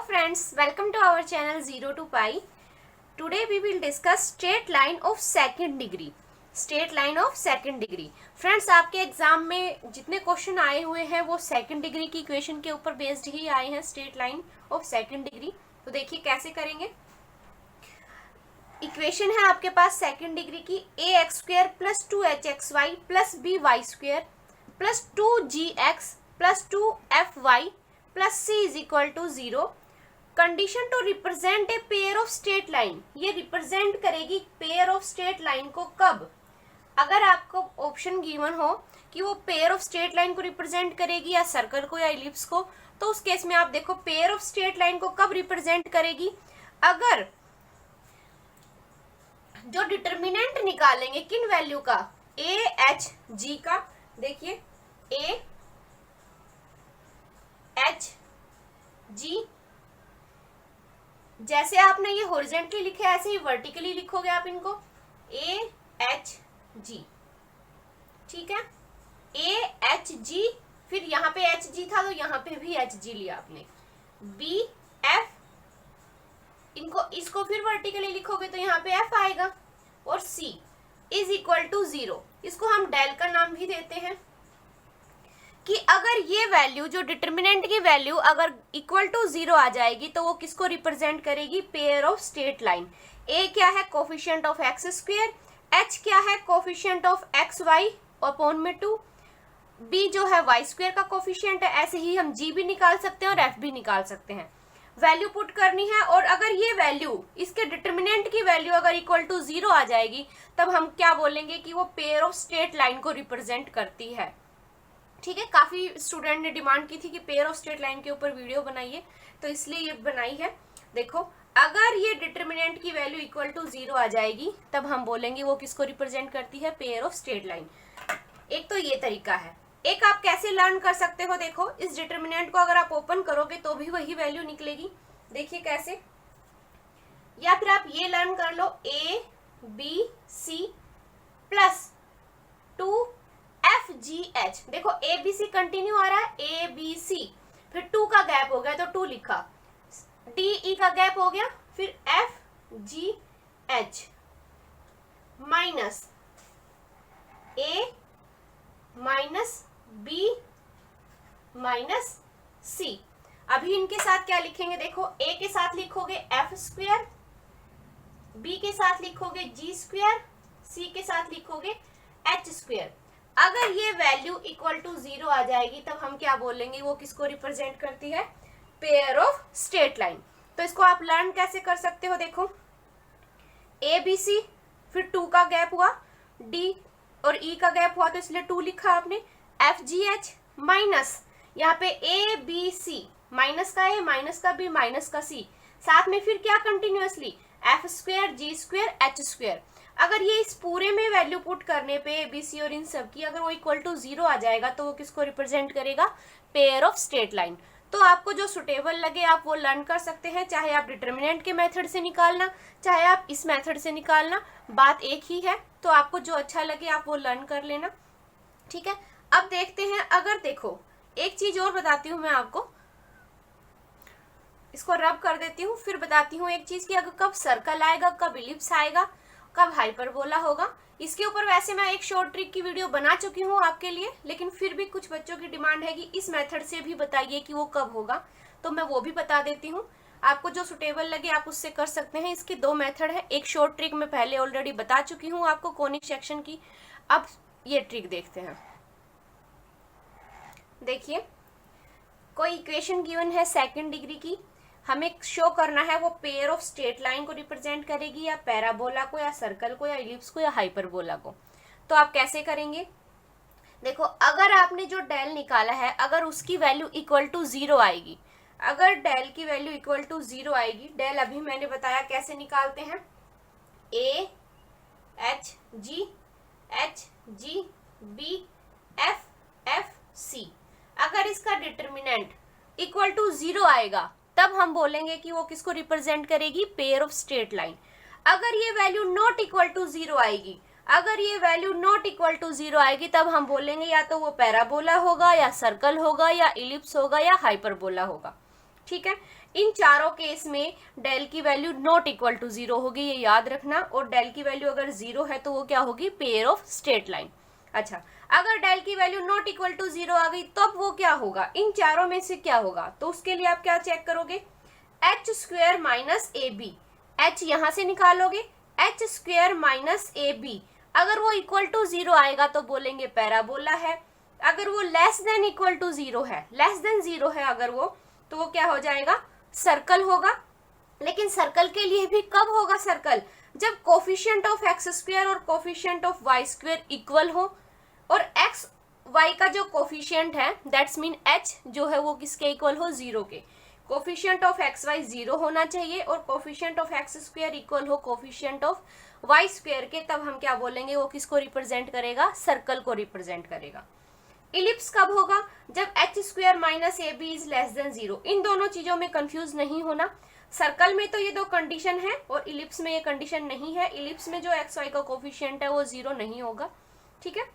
friends, welcome to our channel 0 to Pi. Today we will discuss straight line of second degree. Straight line of second degree. Friends, आपके exam में जितने question आए हुए हैं वो second degree की equation के ऊपर बेस्ड ही आए हैं, straight line of second degree. तो देखिए कैसे करेंगे। इक्वेशन है आपके पास सेकंड डिग्री की, ax² plus 2hxy plus by² plus 2gx plus 2fy plus c is equal to 0। Condition to represent a pair of straight line, ये रिप्रेजेंट करेगी pair of straight line को कब? अगर आपको ऑप्शन गिवन हो कि वो पेयर ऑफ स्ट्रेट लाइन को रिप्रेजेंट करेगी या सर्कल को या इलिप्स को, तो उस केस में आप देखो पेयर ऑफ स्ट्रेट लाइन को कब रिप्रेजेंट करेगी? अगर जो डिटर्मिनेंट निकालेंगे किन वैल्यू का, ए एच जी का, देखिए ए एच जी, जैसे आपने ये हॉरिजॉन्टली लिखे ऐसे ही वर्टिकली लिखोगे आप इनको, ए एच जी, ठीक है। ए एच जी, फिर यहाँ पे एच जी था तो यहाँ पे भी एच जी लिया आपने, बी एफ, इनको इसको फिर वर्टिकली लिखोगे तो यहाँ पे एफ आएगा, और सी इज इक्वल टू 0। इसको हम डेल का नाम भी देते हैं कि अगर ये वैल्यू जो डिटर्मिनेंट की वैल्यू अगर इक्वल टू 0 आ जाएगी तो वो किसको रिप्रेजेंट करेगी? Pair of straight line. A क्या है? कोफिशिएंट ऑफ x², एच क्या है? कोफिशिएंट ऑफ xy अपॉन में 2, बी जो है y² का कोफिशिएंट है। ऐसे ही हम g भी निकाल सकते हैं और f भी निकाल सकते हैं। वैल्यू पुट करनी है, और अगर ये वैल्यू इसके डिटर्मिनेंट की वैल्यू अगर इक्वल टू 0 आ जाएगी तब हम क्या बोलेंगे कि वो पेयर ऑफ स्ट्रेट लाइन को रिप्रेजेंट करती है। ठीक है, काफी स्टूडेंट ने डिमांड की थी कि पेयर ऑफ स्ट्रेट लाइन के ऊपर वीडियो बनाइए, तो इसलिए ये बनाई है। देखो अगर ये डिटर्मिनेंट की वैल्यू इक्वल टू 0 आ जाएगी तब हम बोलेंगे वो किसको रिप्रेजेंट करती है? Pair of straight line. एक तो ये तरीका है। एक आप कैसे लर्न कर सकते हो, देखो इस डिटर्मिनेंट को अगर आप ओपन करोगे तो भी वही वैल्यू निकलेगी। देखिए कैसे, या फिर आप ये लर्न कर लो, A B c plus 2FGH। देखो ए बी सी कंटिन्यू आ रहा है, ए बी सी, फिर 2 का गैप हो गया तो 2 लिखा, डी ई का गैप हो गया, फिर FGH माइनस ए माइनस बी माइनस सी। अभी इनके साथ क्या लिखेंगे? देखो ए के साथ लिखोगे f², बी के साथ लिखोगे g², सी के साथ लिखोगे h²। अगर ये वैल्यू इक्वल टू 0 आ जाएगी तब हम क्या बोलेंगे? वो किसको रिप्रेजेंट करती है? Pair of straight line. तो इसको आप लर्न कैसे कर सकते हो? देखो ए बी सी, फिर 2 का गैप हुआ, डी और ई का गैप हुआ तो इसलिए 2 लिखा आपने, FGH माइनस यहाँ पे ए बी सी, माइनस का ए माइनस का बी माइनस का सी, साथ में फिर क्या कंटिन्यूअसली f² g² h²। अगर ये इस पूरे में वैल्यू पुट करने पे बी सी और इन सब की अगर वो इक्वल टू 0 आ जाएगा तो वो किसको रिप्रेजेंट करेगा? Pair of straight line. तो आपको जो सुटेबल लगे आप वो लर्न कर सकते हैं, चाहे आप डिटर्मिनेंट के मेथड से निकालना, चाहे आप इस मेथड से निकालना, बात एक ही है। तो आपको जो अच्छा लगे आप वो लर्न कर लेना, ठीक है। अब देखते हैं, अगर देखो एक चीज और बताती हूँ मैं आपको, इसको रब कर देती हूँ फिर बताती हूँ एक चीज की, अगर कब सर्कल आएगा, कब इलिप्स आएगा, कब हाइपरबोला होगा। इसके ऊपर वैसे मैं एक शॉर्ट ट्रिक की वीडियो बना चुकी हूँ आपके लिए, लेकिन फिर भी कुछ बच्चों की डिमांड है कि इस मेथड से भी बताइए कि वो कब होगा, तो मैं वो भी बता देती हूँ। आपको जो सुटेबल लगे आप उससे कर सकते हैं। इसके 2 मेथड है, एक शॉर्ट ट्रिक मैं पहले ऑलरेडी बता चुकी हूँ आपको कोनिक सेक्शन की। अब ये ट्रिक देखते हैं। देखिए कोई इक्वेशन गिवन है सेकंड डिग्री की, हमें शो करना है वो पेयर ऑफ स्ट्रेट लाइन को रिप्रेजेंट करेगी या पैराबोला को या सर्कल को या इलिप्स को या हाइपरबोला को। तो आप कैसे करेंगे? देखो अगर आपने जो डेल निकाला है अगर उसकी वैल्यू इक्वल टू 0 आएगी, अगर डेल की वैल्यू इक्वल टू 0 आएगी, डेल अभी मैंने बताया कैसे निकालते हैं, a h g B f c. अगर इसका डिटर्मिनेंट इक्वल टू 0 आएगा तब हम बोलेंगे कि वो किसको रिप्रेजेंट करेगी? Pair of straight line. अगर ये वैल्यू नॉट इक्वल टू 0 आएगी, अगर ये वैल्यू नॉट इक्वल टू 0 आएगी तब हम बोलेंगे या तो वो पैराबोला होगा या सर्कल होगा या इलिप्स होगा या हाइपरबोला होगा। ठीक है। इन चारों केस में डेल की वैल्यू नॉट इक्वल टू 0 होगी, ये याद रखना। और डेल की वैल्यू अगर 0 है तो वो क्या होगी, पेयर ऑफ स्ट्रेट लाइन। अच्छा, अगर डेल की वैल्यू नॉट इक्वल टू 0 आ गई तब वो क्या होगा, इन चारों में से क्या होगा, तो उसके लिए आप क्या चेक करोगे, h square minus a b. H यहां से निकालोगे, h square minus a b, अगर वो इक्वल टू 0 आएगा तो बोलेंगे पैराबोला है। अगर वो लेस देन इक्वल टू 0 है, लेस देन 0 है अगर वो, तो वो क्या हो जाएगा, सर्कल होगा। लेकिन सर्कल के लिए भी कब होगा सर्कल, जब कोफिशिएंट ऑफ एक्स स्क्वायर और coefficient of y square equal हो, और एक्स वाई का जो कोफिशिएंट है दैट्स मीन एच जो है वो किसके इक्वल हो, 0 के। कोफिशिएंट ऑफ एक्स वाई 0 होना चाहिए और coefficient of x square equal हो कोफिशिएंट ऑफ वाई स्क्वायर के, तब हम क्या बोलेंगे, वो किसको रिप्रेजेंट करेगा, सर्कल को रिप्रेजेंट करेगा। इलिप्स कब होगा, जब h square minus a b is less than 0। इन दोनों चीजों में कंफ्यूज नहीं होना। सर्कल में तो ये दो कंडीशन है और इलिप्स में ये कंडीशन नहीं है। इलिप्स में जो एक्स वाई का कोफिशिएंट है वो 0 नहीं होगा, ठीक है।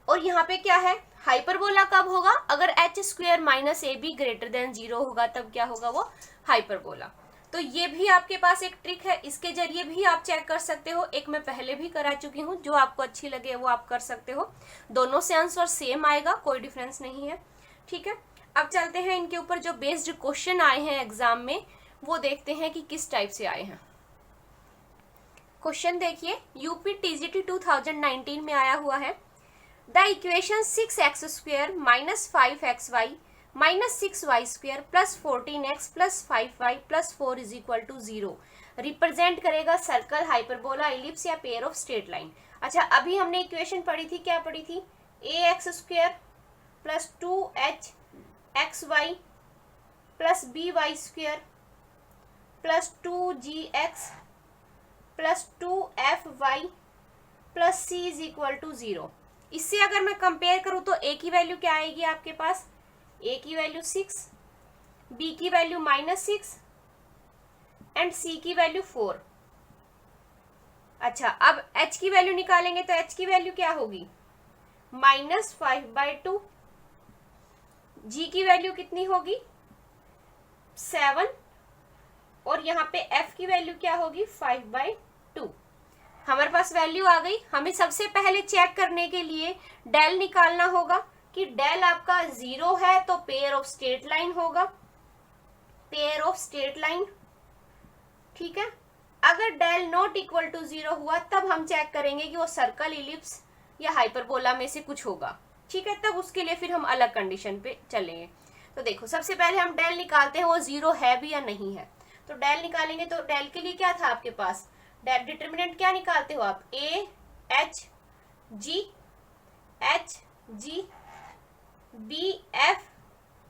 और यहाँ पे क्या है, हाइपरबोला कब होगा, अगर H square minus a be greater than 0 होगा तब क्या होगा, वो हाइपरबोला। तो ये भी आपके पास एक ट्रिक है, इसके जरिए भी आप चेक कर सकते हो। एक मैं पहले भी करा चुकी हूँ, जो आपको अच्छी लगे वो आप कर सकते हो। दोनों से आंसर सेम आएगा, कोई डिफरेंस नहीं है, ठीक है। अब चलते हैं इनके ऊपर जो बेस्ड क्वेश्चन आए हैं एग्जाम में, वो देखते हैं कि किस टाइप से आए हैं। क्वेश्चन देखिए, यूपी टीजीटी 2019 में आया हुआ है। The equation 6x square minus 5xy minus 6y square plus 14x plus 5y plus 4 is equal to 0 represent करेगा सर्कल, हाइपरबोला, इलिप्स या पेयर ऑफ स्ट्रेट लाइन। अच्छा, अभी हमने इक्वेशन पढ़ी थी, क्या पढ़ी थी, ax square plus 2hxy plus by square plus 2gx plus 2fy plus c is equal to 0। इससे अगर मैं कंपेयर करूं तो a की वैल्यू क्या आएगी आपके पास, a की वैल्यू 6, b की वैल्यू -6 एंड c की वैल्यू 4। अच्छा, अब h की वैल्यू निकालेंगे तो h की वैल्यू क्या होगी, -5/2। g की वैल्यू कितनी होगी, 7, और यहाँ पे f की वैल्यू क्या होगी, 5/2। हमारे पास वैल्यू आ गई। हमें सबसे पहले चेक करने के लिए डेल निकालना होगा कि डेल आपका 0 है तो पेयर ऑफ स्ट्रेट लाइन होगा, पेयर ऑफ स्ट्रेट लाइन, ठीक है। अगर डेल नॉट इक्वल टू 0 हुआ तब हम चेक करेंगे कि वो सर्कल, इलिप्स या हाइपरबोला में से कुछ होगा, ठीक है। तब उसके लिए फिर हम अलग कंडीशन पे चलेंगे। तो देखो, सबसे पहले हम डेल निकालते हैं, वो 0 है भी या नहीं है। तो डेल निकालेंगे तो डेल के लिए क्या था आपके पास, डिटर्मिनेंट क्या निकालते हो आप, a h g B F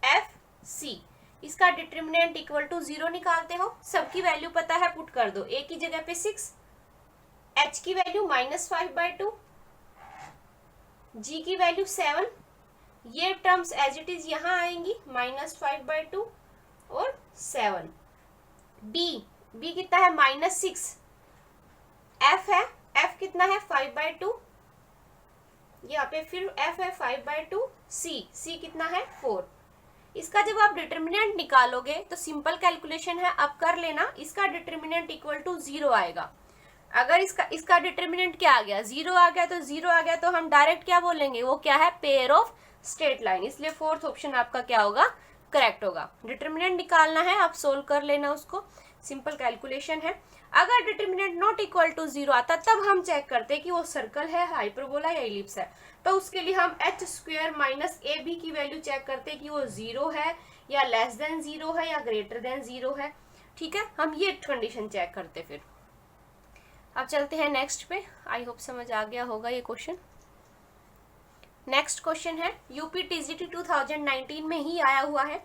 F c, इसका डिटर्मिनेंट इक्वल टू 0 निकालते हो। सबकी वैल्यू पता है, पुट कर दो। ए की जगह पे 6, एच की वैल्यू -5/2, जी की वैल्यू 7, ये टर्म्स एज इट इज यहाँ आएंगी, -5/2 और 7। बी कितना है, -6, एफ है, एफ कितना है, 5/2, यहाँ पे फिर एफ है 5/2, सी कितना है, 4। इसका जब आप डिटर्मिनेंट निकालोगे तो सिंपल कैलकुलेशन है, आप कर लेना। इसका डिटर्मिनेंट इक्वल टू 0 आएगा। अगर इसका डिटर्मिनेंट क्या आ गया, 0 आ गया, तो 0 आ गया तो हम डायरेक्ट क्या बोलेंगे, वो क्या है, पेयर ऑफ स्ट्रेट लाइन। इसलिए फोर्थ ऑप्शन आपका क्या होगा, करेक्ट होगा। डिटर्मिनेंट निकालना है, आप सोल्व कर लेना उसको, सिंपल कैलकुलेशन है। अगर डिटर्मिनेंट नॉट इक्वल टू 0 आता तब हम चेक करते कि वो सर्कल है, हाइपरबोला या इलिप्स है। तो उसके लिए हम h square minus a b की वैल्यू चेक करते कि वो 0 है या लेस देन 0 है या ग्रेटर देन 0 है, ठीक है। हम ये कंडीशन चेक करते। फिर अब चलते हैं नेक्स्ट पे। आई होप समझ आ गया होगा ये क्वेश्चन। नेक्स्ट क्वेश्चन है, यूपी टीजीटी 2019 में ही आया हुआ है।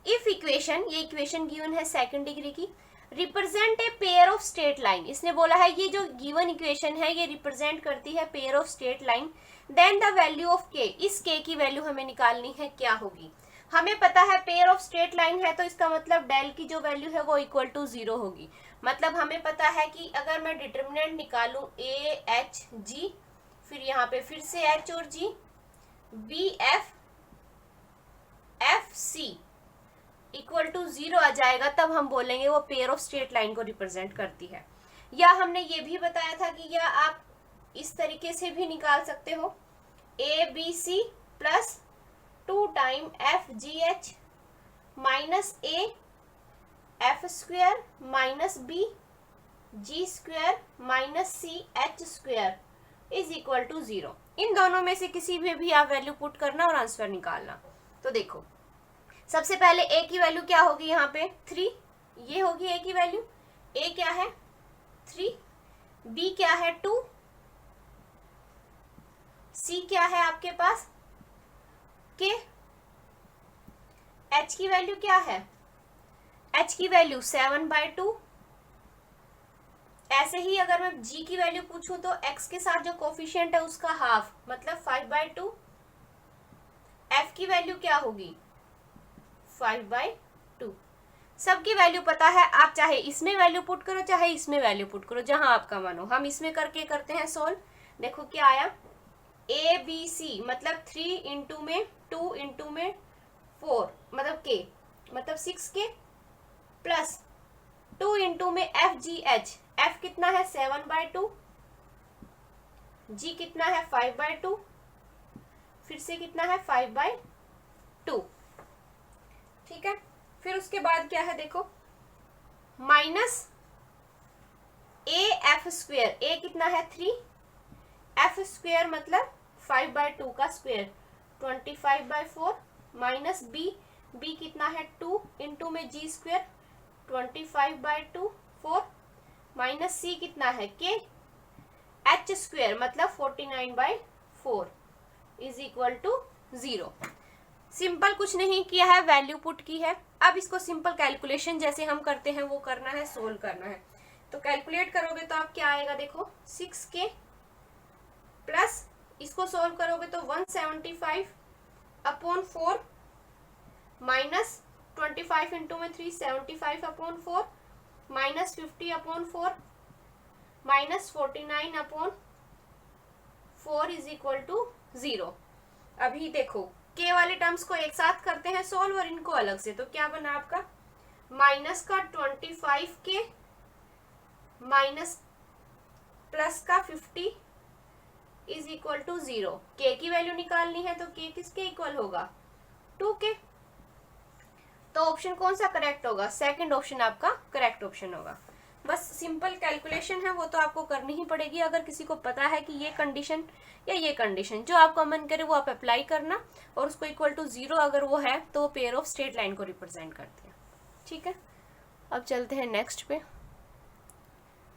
इफ इक्वेशन, ये इक्वेशन गिवन है सेकंड डिग्री की, represent a pair of straight line. इसने बोला है ये जो गिवन इक्वेशन है ये रिप्रेजेंट करती है pair of straight line, then the value of k, इस के की वैल्यू हमें निकालनी है, क्या होगी। हमें पता है पेयर ऑफ स्ट्रेट लाइन है तो इसका मतलब डेल की जो वैल्यू है वो इक्वल टू 0 होगी। मतलब हमें पता है कि अगर मैं डिटर्मिनेंट निकालूं ए एच जी, फिर यहाँ पे फिर से एच और G, B F F C, equal to 0 आ जाएगा तब हम बोलेंगे वो पेयर ऑफ स्ट्रेट लाइन को रिप्रेजेंट करती है। या हमने ये भी बताया था कि या आप इस तरीके से भी निकाल सकते हो, a B c plus 2 time f g h minus a f square minus b g square minus c h square is equal to 0। इन दोनों में से किसी में भी आप वैल्यू पुट करना और आंसर निकालना। तो देखो सबसे पहले ए की वैल्यू क्या होगी, यहाँ पे 3, ये होगी ए की वैल्यू। ए क्या है 3, बी क्या है 2, सी क्या है आपके पास के, एच की वैल्यू क्या है, एच की वैल्यू 7/2। ऐसे ही अगर मैं जी की वैल्यू पूछूं तो एक्स के साथ जो कोफिशिएंट है उसका हाफ मतलब 5/2। एफ की वैल्यू क्या होगी 5/2। सबकी वैल्यू पता है, आप चाहे इसमें वैल्यू पुट करो चाहे इसमें वैल्यू पुट करो, जहां आपका मन हो। हम इसमें करके करते हैं सोल्व। देखो क्या आया, ए बी सी मतलब 3 इंटू में 2 इंटू में 4 मतलब के मतलब 6K प्लस 2 इंटू में एफ जी एच, एफ कितना है 7/2, जी कितना है 5/2, फिर से कितना है 5/2। ठीक है, फिर उसके बाद क्या है देखो माइनस ए एफ स्क्वेयर, ए कितना है 3, एफ स्क्वेयर मतलब 5/2 का स्क्वेयर 25/4 माइनस बी, बी कितना है 2 इंटू में जी स्क्वेयर 25/2 4 माइनस सी कितना है के, एच स्क्वेयर मतलब 49/4 इज इक्वल टू 0। सिंपल कुछ नहीं किया है, वैल्यू पुट की है। अब इसको सिंपल कैलकुलेशन जैसे हम करते हैं वो करना है, सोल्व करना है। तो कैलकुलेट करोगे तो आप क्या आएगा देखो 6K प्लस इसको सोल्व करोगे तो 175/4 माइनस 25 इंटू में 3 75/4 minus 50/4 minus 49/4 is equal to 0। अभी देखो के वाले टर्म्स को एक साथ करते हैं सोल्व और इनको अलग से। तो क्या बना आपका माइनस का 25K माइनस प्लस का 50 इज इक्वल टू 0। के की वैल्यू निकालनी है तो के किसके इक्वल होगा 2K। तो ऑप्शन कौन सा करेक्ट होगा, सेकंड ऑप्शन आपका करेक्ट ऑप्शन होगा। बस सिंपल कैलकुलेशन है वो तो आपको करनी ही पड़ेगी। अगर किसी को पता है कि ये कंडीशन या ये कंडीशन जो आपका मन करे वो आप अप्लाई करना और उसको इक्वल टू 0 अगर वो है तो पेयर ऑफ स्ट्रेट लाइन को रिप्रेजेंट करते हैं। ठीक है, अब चलते हैं नेक्स्ट पे।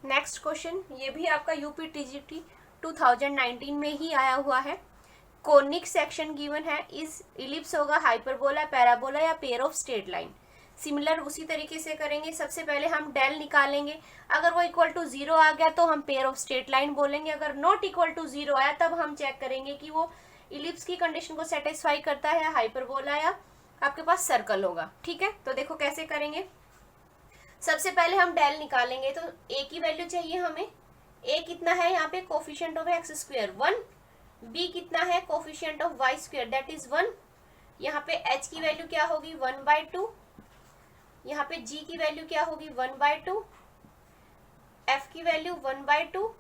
नेक्स्ट क्वेश्चन ये भी आपका यूपी टीजीटी 2019 में ही आया हुआ है। कोनिक सेक्शन गिवन है, इस इलिप्स होगा, हाइपरबोला, पैराबोला या pair of straight line. Similar उसी तरीके से करेंगे। सबसे पहले हम डेल निकालेंगे, अगर वो इक्वल टू 0 आ गया तो हम पेयर ऑफ स्ट्रेट लाइन बोलेंगे। अगर नॉट इक्वल टू 0 आया तब हम चेक करेंगे कि वो इलिप्स की कंडीशन को सेटिस्फाई करता है, हाइपरबोला या आपके पास सर्कल होगा। ठीक है, तो देखो कैसे करेंगे। सबसे पहले हम डेल निकालेंगे तो ए की वैल्यू चाहिए हमें। ए कितना है यहाँ पे coefficient of x square 1, b कितना है coefficient of y square that is 1। यहाँ पे एच की वैल्यू क्या होगी 1/2, यहाँ पे जी की वैल्यू क्या होगी 1/2, एफ की वैल्यू 1/2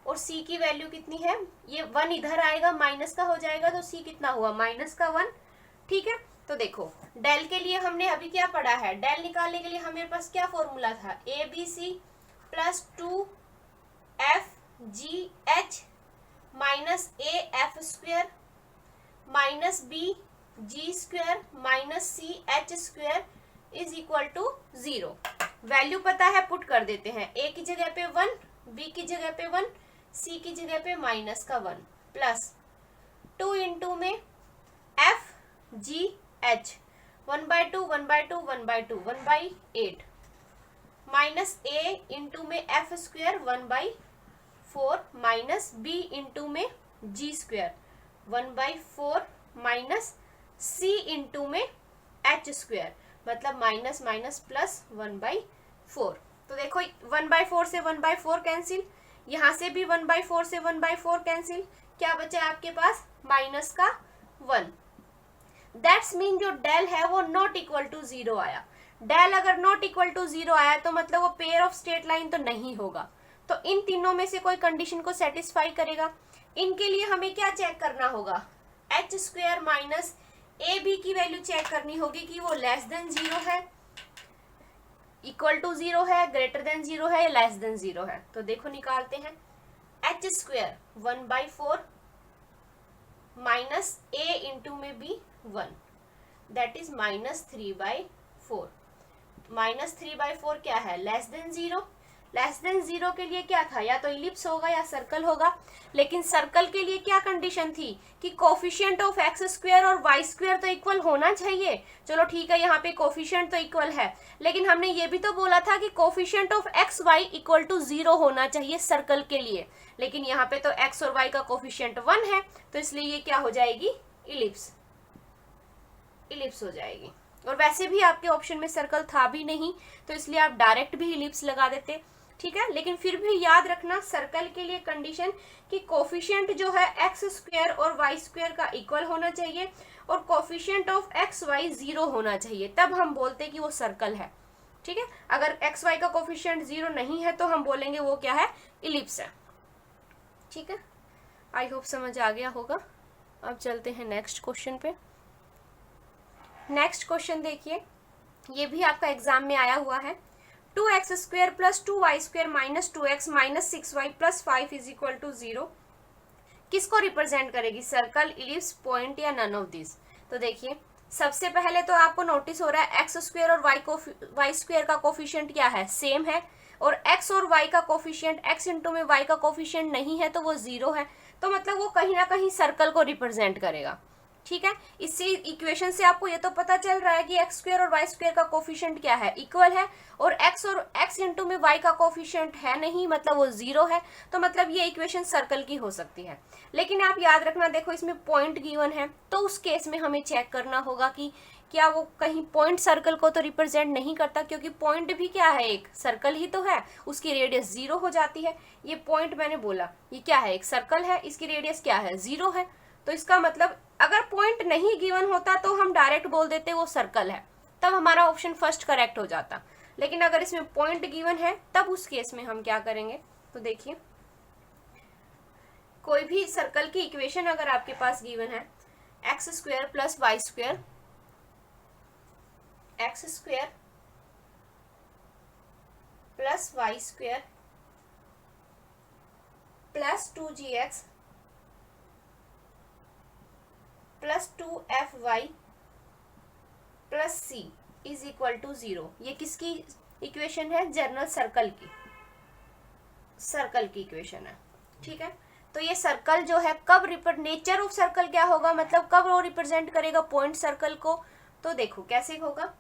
और सी की वैल्यू कितनी है, ये 1 इधर आएगा माइनस का हो जाएगा तो सी कितना हुआ -1। ठीक है, तो देखो डेल के लिए हमने अभी क्या पढ़ा है, डेल निकालने के लिए हमारे पास क्या फॉर्मूला था, a B c plus 2FGH minus a f square minus b g square minus c h square is equal to 0। Value पता है, पुट कर देते हैं। ए की जगह पे 1, बी की जगह पे 1, सी की जगह पे -1 प्लस 2 इंटू में f g h 1/2 1/2 1/2 1/8 minus a into में f square 1/4 minus b into में g square 1/4 minus c into में एच स्क्वेयर मतलब माइनस माइनस प्लस 1/4। तो देखो 1/4 से 1/4 कैंसिल, यहाँ से भी 1/4 से 1/4 कैंसिल, क्या बचा आपके पास -1। दैट्स मीन जो डेल है वो नॉट इक्वल टू 0 आया। डेल अगर नॉट इक्वल टू 0 आया तो मतलब वो पेयर ऑफ स्ट्रेट लाइन तो नहीं होगा। तो इन तीनों में से कोई कंडीशन को सेटिस्फाई करेगा। इनके लिए हमें क्या चेक करना होगा, h square minus a b की वैल्यू चेक करनी होगी कि वो लेस देन 0 है, इक्वल टू 0 है, ग्रेटर देन 0 है या लेस देन 0 है। तो देखो निकालते हैं, H square 1/4 minus a into में बी 1 दैट इज -3/4। -3/4 क्या है, लेस देन 0। लेस देन 0 के लिए क्या था, या तो इलिप्स होगा या सर्कल होगा। लेकिन सर्कल के लिए क्या कंडीशन थी कि कोफिशिएंट ऑफ एक्स स्क्वायर और वाई स्क्वायर तो इक्वल होना चाहिए। चलो ठीक है, यहाँ पे कोफिशिएंट तो इक्वल है, लेकिन हमने ये भी तो बोला था कि coefficient of x y equal to 0 होना चाहिए सर्कल के लिए। लेकिन यहाँ पे तो एक्स और वाई का कोफिशिएंट 1 है, तो इसलिए ये क्या हो जाएगी, इलिप्स। इलिप्स हो जाएगी। और वैसे भी आपके ऑप्शन में सर्कल था भी नहीं, तो इसलिए आप डायरेक्ट भी इलिप्स लगा देते, ठीक है। लेकिन फिर भी याद रखना सर्कल के लिए कंडीशन कि कोफिशिएंट जो है एक्स स्क्वायर और वाई स्क्वायर का इक्वल होना चाहिए और कोफिशिएंट ऑफ एक्स वाई 0 होना चाहिए, तब हम बोलते कि वो सर्कल है, ठीक है। अगर एक्स वाई का कोफिशिएंट 0 नहीं है तो हम बोलेंगे वो क्या है, इलिप्स है, ठीक है। आई होप समझ आ गया होगा। अब चलते हैं नेक्स्ट क्वेश्चन पे। नेक्स्ट क्वेश्चन देखिए, ये भी आपका एग्जाम में आया हुआ है। 2x square plus 2y square minus 2x minus 6y plus 5 is equal to 0 किसको रिप्रेजेंट करेगी, सर्कल, इलिप्स, पॉइंट या नन ऑफ दिस। तो देखिए सबसे पहले तो आपको नोटिस हो रहा है एक्स स्क्वायर और वाई स्क्वायर का कोफिशिएंट क्या है, सेम है। और एक्स और वाई का कोफिशिएंट, एक्स इंटू में वाई का कोफिशिएंट नहीं है तो वो 0 है। तो मतलब वो कहीं ना कहीं सर्कल को रिप्रेजेंट करेगा, ठीक है। इसी इक्वेशन से आपको ये तो पता चल रहा है कि एक्स स्क्वायर और वाई स्क्वायर का कोफिशिएंट क्या है, इक्वल है। और एक्स इंटू में वाई का कोफिशिएंट है नहीं, मतलब वो 0 है। तो मतलब ये इक्वेशन सर्कल की हो सकती है। लेकिन आप याद रखना, देखो इसमें पॉइंट गिवन है, तो उस केस में हमें चेक करना होगा कि क्या वो कहीं पॉइंट सर्कल को तो रिप्रेजेंट नहीं करता, क्योंकि पॉइंट भी क्या है, एक सर्कल ही तो है, उसकी रेडियस 0 हो जाती है। ये पॉइंट मैंने बोला ये क्या है, एक सर्कल है, इसकी रेडियस क्या है, 0 है। तो इसका मतलब अगर पॉइंट नहीं गिवन होता तो हम डायरेक्ट बोल देते वो सर्कल है, तब हमारा ऑप्शन फर्स्ट करेक्ट हो जाता। लेकिन अगर इसमें पॉइंट गिवन है तब उस केस में हम क्या करेंगे, तो देखिए कोई भी सर्कल की इक्वेशन अगर आपके पास गिवन है, x square plus y square, x square plus y square plus 2gx plus 2fy plus c is equal to 0। ये किसकी इक्वेशन है, जनरल सर्कल की, सर्कल की इक्वेशन है, ठीक है। तो ये सर्कल जो है कब नेचर ऑफ सर्कल क्या होगा, मतलब कब वो रिप्रेजेंट करेगा पॉइंट सर्कल को। तो देखो कैसे होगा,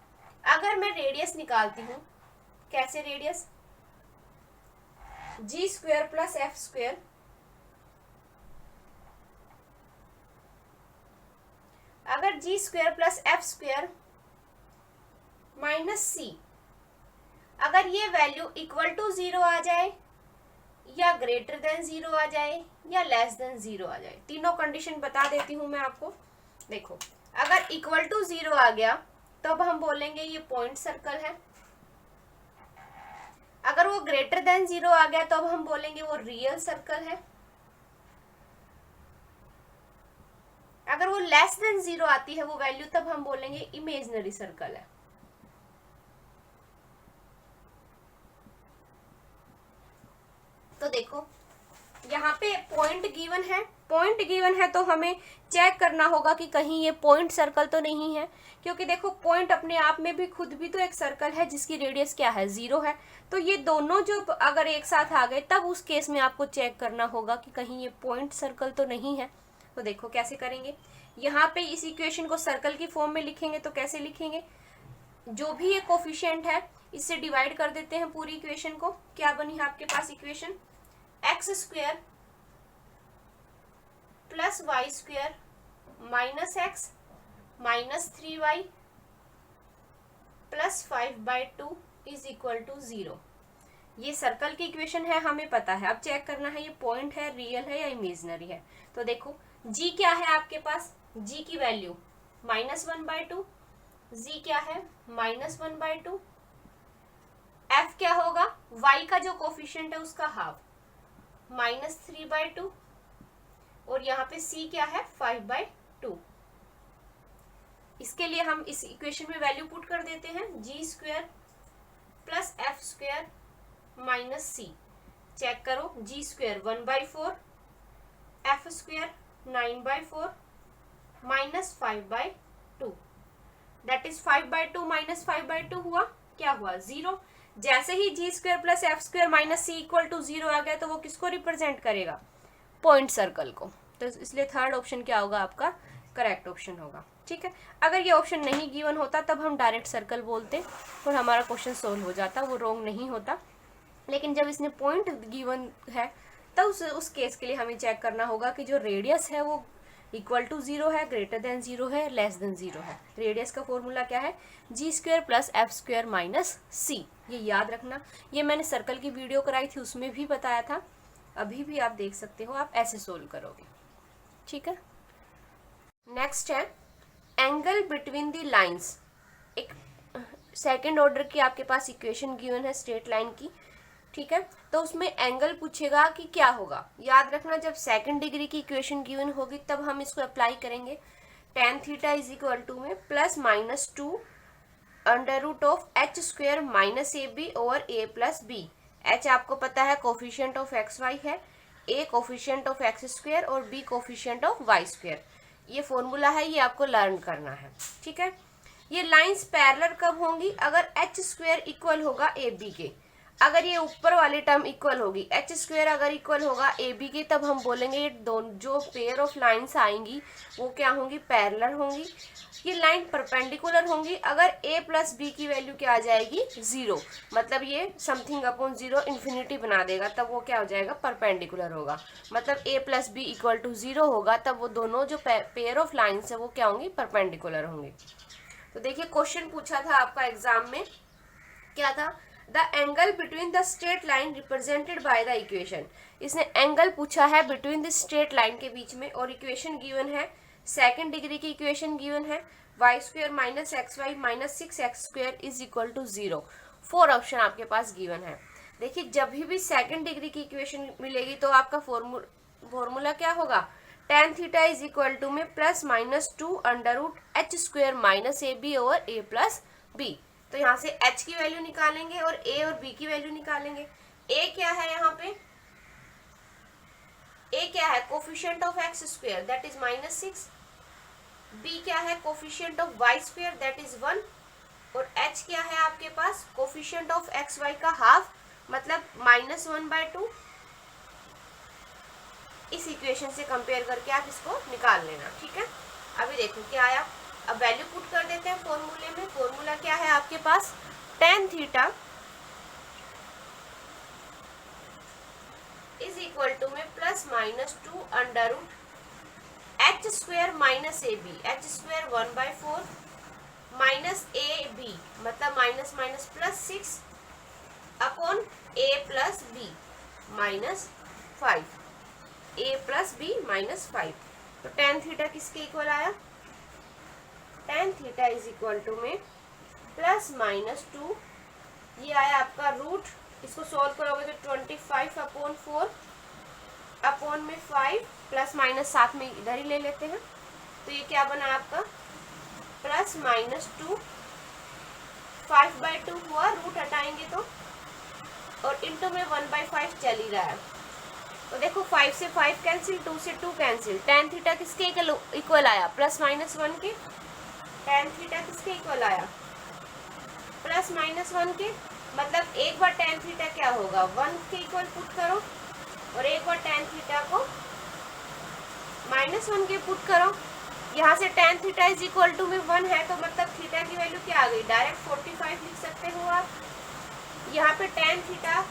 अगर मैं रेडियस निकालती हूं, कैसे radius, G square plus F square, अगर G square plus F square minus C, अगर ये वैल्यू इक्वल टू 0 आ जाए या ग्रेटर देन 0 आ जाए या लेस देन 0 आ जाए, तीनों कंडीशन बता देती हूं मैं आपको। देखो अगर इक्वल टू 0 आ गया तब हम बोलेंगे ये पॉइंट सर्कल है। अगर वो ग्रेटर देन 0 आ गया तब हम बोलेंगे वो रियल सर्कल है। अगर वो लेस देन 0 आती है वो वैल्यू, तब हम बोलेंगे इमेजिनरी सर्कल है। तो देखो यहाँ पे पॉइंट गिवन है, पॉइंट गिवन है तो हमें चेक करना होगा कि कहीं ये पॉइंट सर्कल तो नहीं है, क्योंकि देखो पॉइंट अपने आप में भी खुद भी तो एक सर्कल है जिसकी रेडियस क्या है, 0 है। तो ये दोनों जो अगर एक साथ आ गए तब उस केस में आपको चेक करना होगा कि कहीं ये पॉइंट सर्कल तो नहीं है। तो देखो कैसे करेंगे, यहाँ पे इस इक्वेशन को सर्कल की फॉर्म में लिखेंगे तो कैसे लिखेंगे, जो भी ये कोफिशिएंट है इससे डिवाइड कर देते हैं पूरी इक्वेशन को। क्या बनी है आपके पास equation, x square plus y square minus x minus 3y plus 5/2 is equal to 0। ये सर्कल की इक्वेशन है, हमें पता है। अब चेक करना है ये पॉइंट है, रियल है या इमेजिनरी है। तो देखो g क्या है आपके पास, g की वैल्यू -1/2, z क्या है -1/2, f क्या होगा y का जो कोफिशिएंट है उसका हाफ -3/2, और यहाँ पे c क्या है 5/2। इसके लिए हम इस इक्वेशन में वैल्यू पुट कर देते हैं, g² plus f² minus c। Check करो, g² 1/4, f² 9/4 minus 5/2, that is 5/2 minus 5/2 हुआ, क्या हुआ 0। जैसे ही g² plus f² minus c equal to 0 आ गया तो वो किसको रिप्रेजेंट करेगा, पॉइंट सर्कल को। तो इसलिए थर्ड ऑप्शन क्या होगा आपका, करेक्ट ऑप्शन होगा। ठीक है, अगर ये ऑप्शन नहीं गिवन होता तब हम डायरेक्ट सर्कल बोलते और हमारा क्वेश्चन सोल्व हो जाता, वो रॉन्ग नहीं होता। लेकिन जब इसने पॉइंट गिवन है तब उस केस के लिए हमें चेक करना होगा कि जो रेडियस है वो इक्वल टू 0 है, ग्रेटर देन 0 है, लेस देन 0 है। रेडियस का फॉर्मूला क्या है, g² plus f² minus c। ये याद रखना, ये मैंने सर्कल की वीडियो कराई थी उसमें भी बताया था, अभी भी आप देख सकते हो, आप ऐसे सोल्व करोगे। ठीक है, नेक्स्ट है एंगल बिटवीन द लाइंस। एक सेकेंड ऑर्डर की आपके पास इक्वेशन गिवन है स्ट्रेट लाइन की। ठीक है, तो उसमें एंगल पूछेगा कि क्या होगा। याद रखना, जब सेकंड डिग्री की इक्वेशन गिवन होगी तब हम इसको अप्लाई करेंगे। tan theta is equal to में +-2 √h² minus ab over a plus b. h आपको पता है कोफिशिएंट ऑफ xy है, a कोफिशिएंट ऑफ x² और b कोफिशिएंट ऑफ y²। ये फॉर्मूला है, ये आपको लर्न करना है। ठीक है, ये लाइंस पैरेलल कब होंगी, अगर h² इक्वल होगा ab के। अगर ये ऊपर वाली टर्म इक्वल होगी, h² अगर इक्वल होगा ab के, तब हम बोलेंगे ये दोनों जो पेयर ऑफ लाइंस आएंगी वो क्या होंगी, पैरेलल होंगी। ये लाइन परपेंडिकुलर होंगी अगर a प्लस b की वैल्यू क्या आ जाएगी 0, मतलब ये समथिंग अपॉन 0 इन्फिनिटी बना देगा, तब वो क्या हो जाएगा, परपेंडिकुलर होगा। मतलब a plus b equal to 0 होगा, तब वो दोनों जो पेयर ऑफ लाइन्स है वो क्या होंगी, परपेंडिकुलर होंगी। तो देखिए क्वेश्चन पूछा था आपका एग्जाम में, क्या था, the angle between the straight line represented by the equation. इसने एंगल पूछा है बिटवीन द स्ट्रेट लाइन के बीच में, और इक्वेशन गिवन है, सेकंड डिग्री की इक्वेशन गिवन है, y² minus xy minus 6x² is equal to 0। 4 option आपके पास गिवन है। देखिए जब भी सेकंड डिग्री की इक्वेशन मिलेगी तो आपका फॉर्मूला क्या होगा, tan theta is equal to में +-2 √h² minus ab over a plus b. तो यहाँ से h की वैल्यू निकालेंगे और a और b की वैल्यू निकालेंगे। a क्या है, यहाँ पे a क्या है, coefficient of x² that is -6, b क्या है, coefficient of y² that is 1, और h क्या है आपके पास, कोफिशिएंट ऑफ xy का हाफ, मतलब -1/2। इस इक्वेशन से कंपेयर करके आप इसको निकाल लेना। ठीक है, अभी देखो क्या आया, अब वैल्यू पुट कर देते हैं फॉर्मूले में। फॉर्मूला क्या है आपके पास, tan theta is equal to में +-2 √h² minus ab, h² 1/4 minus ab, मतलब minus minus +6 upon a plus b -5, a plus b -5। तो tan थीटा किसके इक्वल आया, tan theta is equal to में +-2, ये आया आपका रूट, इसको सॉल्व करोगे तो 25/4 अपॉन में 5 प्लस माइनस साथ में इधर ही ले लेते हैं, तो ये क्या बना आपका +-2 5/2 हुआ, रूट हटाएंगे तो, और इंटू में 1/5 चल ही रहा है। तो देखो 5 से 5 कैंसिल, 2 से 2 कैंसिल, tan थीटा किसके इक्वल आया, +-1 के। tan थीटा किसके इक्वल आया, +-1 के, मतलब एक बार tan थीटा क्या होगा, 1 के इक्वल पुट करो, और एक बार tan थीटा को -1 के पुट करो। यहाँ से tan theta is equal to में 1 है, तो मतलब थीटा की वैल्यू क्या आ गई, डायरेक्ट 45 लिख सकते हो आप। यहाँ पे tan थीटा,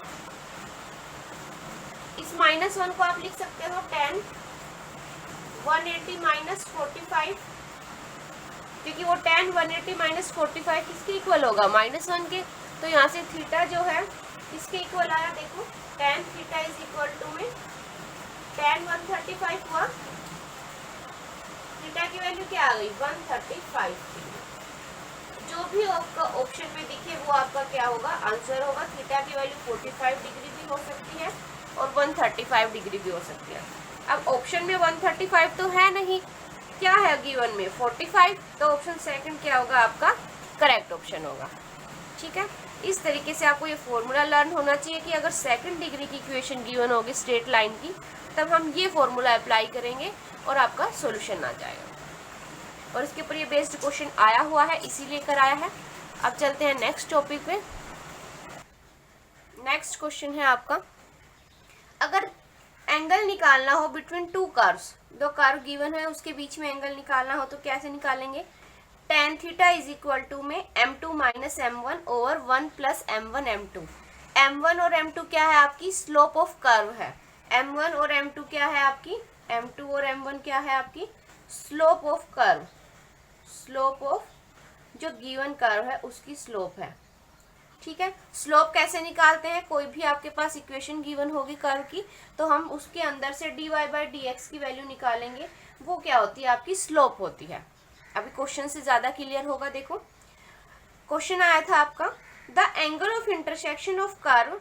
इस -1 को आप लिख सकते हो tan 180 माइनस 45, क्योंकि वो tan 180 माइनस 45 किसके इक्वल होगा, -1 के। तो यहाँ से थीटा जो है किसके इक्वल आया, देखो tan theta is equal to में tan 135 हुआ, थीटा की वैल्यू क्या आ गई 135 डिग्री। जो भी आपका ऑप्शन में दिखे वो आपका क्या होगा आंसर होगा। थीटा की वैल्यू 45 डिग्री भी हो सकती है और 135 डिग्री भी हो सकती है। अब ऑप्शन में 135 तो है नहीं, क्या है गिवन में 45, तो ऑप्शन सेकंड क्या होगा आपका करेक्ट ऑप्शन होगा। ठीक है, इस तरीके से आपको ये फॉर्मूला लर्न होना चाहिए कि अगर सेकंड डिग्री की इक्वेशन गिवन होगी स्ट्रेट लाइन की, तब हम ये फॉर्मूला अप्लाई करेंगे और आपका सॉल्यूशन आ जाएगा। और इसके ऊपर ये बेस्ड क्वेश्चन आया हुआ है, इसीलिए कराया है। अब चलते हैं नेक्स्ट टॉपिक पे। नेक्स्ट क्वेश्चन है आपका, अगर एंगल निकालना हो बिटवीन टू कर्व्स, दो कर्व गिवन है उसके बीच में एंगल निकालना हो तो कैसे निकालेंगे। tan theta is equal to में m2 minus m1 over 1 plus m1 m2। m1 और m2 क्या है आपकी स्लोप ऑफ कर्व है। m1 और m2 क्या है आपकी, m2 और m1 क्या है आपकी slope of curve, slope of जो गिवन कर्व है उसकी स्लोप है। ठीक है, स्लोप कैसे निकालते हैं, कोई भी आपके पास इक्वेशन गिवन होगी कर्व की तो हम उसके अंदर से dy बाई dx की वैल्यू निकालेंगे, वो क्या होती है आपकी स्लोप होती है। अभी क्वेश्चन से ज्यादा क्लियर होगा। देखो क्वेश्चन आया था आपका, the angle of intersection of curve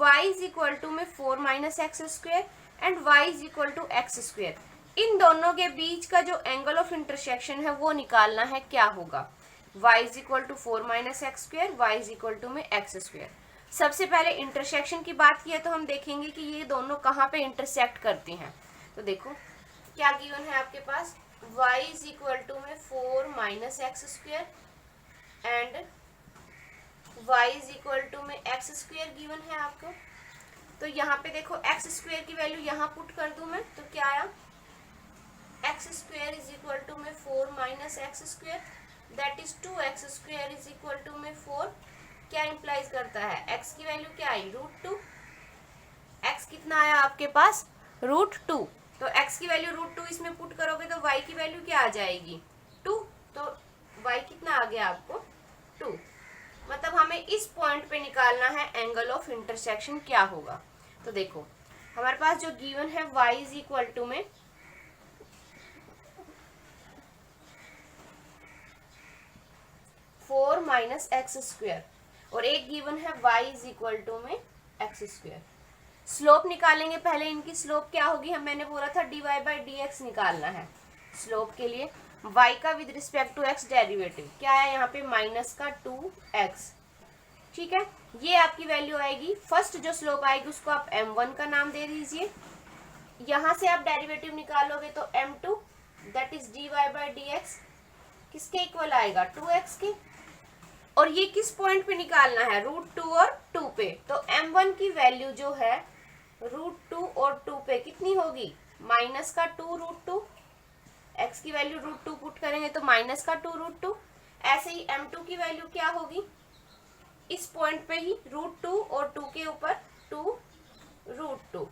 y is equal to में 4 minus x square and y is equal to x square. इन दोनों के बीच का जो एंगल ऑफ इंटरसेक्शन है वो निकालना है, क्या होगा y is equal to 4 minus x square, y is equal to में एक्स स्क्वेयर। सबसे पहले इंटरसेक्शन की बात की है तो हम देखेंगे कि ये दोनों कहाँ पे इंटरसेक्ट करती हैं। तो देखो क्या गिवन है आपके पास, y इज इक्वल टू में 4 minus x square and y is equal to में एक्स स्क्वेयर गिवन है आपको। तो यहाँ पे देखो एक्स स्क्वेयर की वैल्यू यहाँ पुट कर दूं मैं तो क्या आया, x square is equal to में 4 minus x square that is 2x square is equal to में 4। क्या इंप्लाइज करता है, x की वैल्यू क्या आई √2, x कितना आया आपके पास √2, तो x की वैल्यू √2 इसमें पुट करोगे तो y की वैल्यू क्या आ जाएगी 2, तो y कितना आ गया आपको 2। मतलब हमें इस पॉइंट पे निकालना है एंगल ऑफ इंटरसेक्शन क्या होगा। तो देखो हमारे पास जो गिवन है y इज इक्वल टू में 4 माइनस एक्स स्क्वेयर और एक गिवन है y इज इक्वल टू में एक्स स्क्वेयर। स्लोप निकालेंगे, पहले इनकी स्लोप क्या होगी, हम मैंने बोला था dy बाई dx निकालना है। स्लोप के लिए y का with respect to x derivative क्या है यहाँ पे माइनस का 2x। ठीक है, ये आपकी वैल्यू आएगी। फर्स्ट जो स्लोप आएगी उसको आप m1 का नाम दे दीजिए। यहाँ से आप डेरिवेटिव निकालोगे तो m2 that is dy by dx किसके इक्वल आएगा 2x के। और ये किस पॉइंट पे निकालना है √2 और 2 पे, तो m1 की वैल्यू जो है √2 और 2 पे कितनी होगी माइनस का 2 √2, x की वैल्यू √2 पुट करेंगे तो माइनस का 2 √2। ऐसे ही m2 की वैल्यू क्या होगी इस पॉइंट पे ही √2 और 2 के ऊपर 2 √2।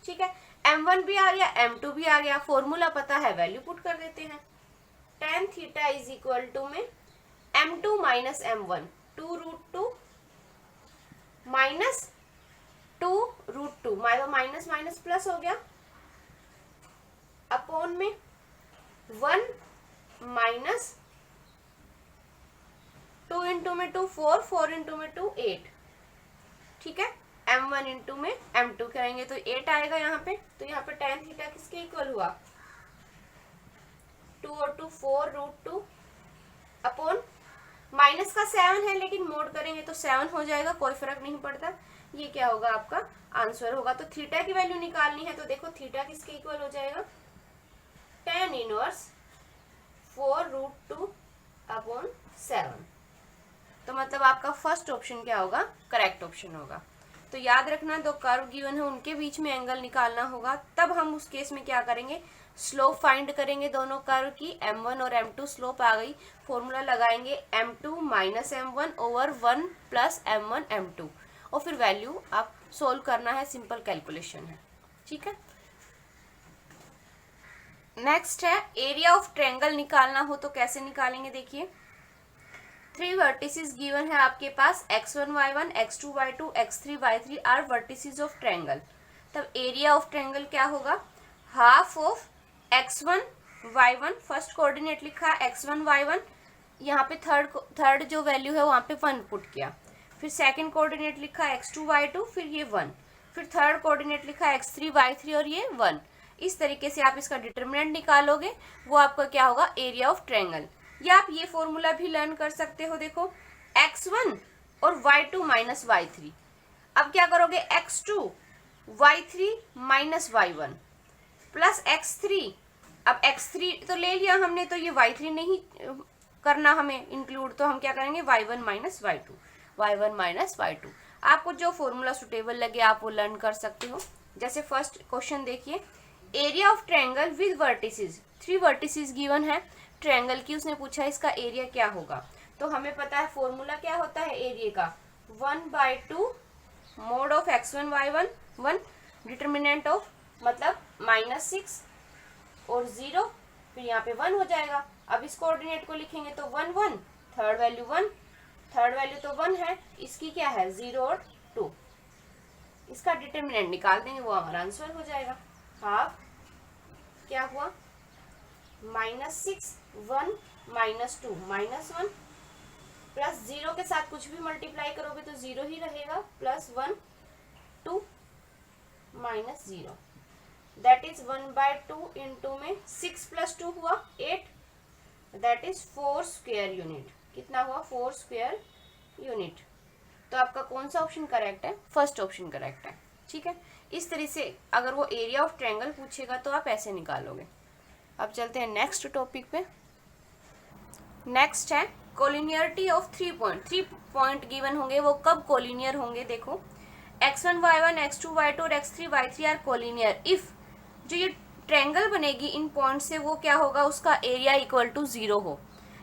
ठीक है, m1 भी आ गया m2 भी आ गया, फॉर्मूला पता है वैल्यू पुट कर देते हैं। tan theta is equal to में m2 minus m1 2 √2 minus 2 √2, minus minus plus हो गया अपॉन में 1 माइनस 2 इंटू में 2 4, 4 इंटू में 2 8। ठीक है, m1 इंटू में m2 करेंगे तो 8 आएगा यहाँ पे। तो यहाँ पे tan थीटा किसके इक्वल हुआ 2 और 2 4 √2 अपॉन माइनस का 7 है लेकिन मोड करेंगे तो 7 हो जाएगा, कोई फर्क नहीं पड़ता। ये क्या होगा आपका आंसर होगा। तो थीटा की वैल्यू निकालनी है तो देखो थीटा किसके इक्वल हो जाएगा tan इनवर्स 4 √2 अपॉन 7। तो मतलब आपका फर्स्ट ऑप्शन क्या होगा करेक्ट ऑप्शन होगा। तो याद रखना दो कर्व गिवन है उनके बीच में एंगल निकालना होगा, तब हम उस केस में क्या करेंगे स्लोप फाइंड करेंगे दोनों कर्व की। m1 और m2 स्लोप आ गई, फॉर्मूला लगाएंगे m2 minus m1 over 1 plus m1 m2 और फिर वैल्यू आप सोल्व करना है, सिंपल कैलकुलेशन है। ठीक है, नेक्स्ट है एरिया ऑफ ट्रायंगल निकालना हो तो कैसे निकालेंगे। देखिए 3 वर्टिसेस गिवन है आपके पास x1 y1 x2 y2 x3 y3 are vertices of triangle. तब एरिया ऑफ ट्रायंगल क्या होगा half of x1 y1 first coordinate लिखा x1 y1, यहाँ पे थर्ड जो वैल्यू है वहाँ पे 1 पुट किया, फिर सेकंड कोऑर्डिनेट लिखा x2 y2, फिर ये 1, फिर थर्ड कोऑर्डिनेट लिखा x3 y3 और ये 1। इस तरीके से आप इसका डिटरमिनेंट निकालोगे, वो आपका क्या होगा, एरिया ऑफ ट्रायंगल। या आप ये फॉर्मूला भी लर्न कर सकते हो, देखो x1 और y2 माइनस y3। अब क्या करोगे, x2 y3 minus y1 plus x3। अब x3 तो ले लिया हमने, तो ये y3 नहीं करना हमें इंक्लूड, तो हम क्या करेंगे y1 minus y2, y1 minus y2। आपको जो फॉर्मूला सुटेबल लगे आप वो लर्न कर सकते हो। जैसे फर्स्ट क्वेश्चन देखिए, area of triangle with vertices, 3 vertices given है ट्रायंगल की, उसने पूछा इसका एरिया क्या होगा। तो हमें पता है फॉर्मूला क्या होता है एरिया का, 1/2 mode of x1 y1 1, determinant of मतलब -6 और 0, फिर यहाँ पे 1 हो जाएगा। अब इस कोऑर्डिनेट को लिखेंगे तो 1 1, थर्ड वैल्यू 1, थर्ड वैल्यू तो 1 है, इसकी क्या है 0 और 2। इसका डिटरमिनेंट निकाल देंगे, वो हमारा आंसर हो जाएगा। हाफ क्या हुआ, -6 1 -2 -1 प्लस 0 के साथ कुछ भी मल्टीप्लाई करोगे तो 0 ही रहेगा, प्लस 1 2 -0, दैट इज 1/2 इंटू में 6 + 2 हुआ 8, दैट इज 4 स्क्वायर यूनिट। कितना हुआ, 4 स्क्वायर यूनिट। तो आपका कौन सा ऑप्शन करेक्ट है, फर्स्ट ऑप्शन करेक्ट है। ठीक है, इस तरह से अगर वो एरिया ऑफ ट्रायंगल पूछेगा तो आप ऐसे निकालोगे। अब चलते हैं नेक्स्ट टॉपिक पे। नेक्स्ट है collinearity of 3 point. 3 point given होंगे, वो कब कोलिनियर होंगे, देखो x1 y1 x2 y2 और x3 y3 are collinear if, जो ये ट्रायंगल बनेगी इन पॉइंट से वो क्या होगा, उसका एरिया इक्वल टू 0 हो।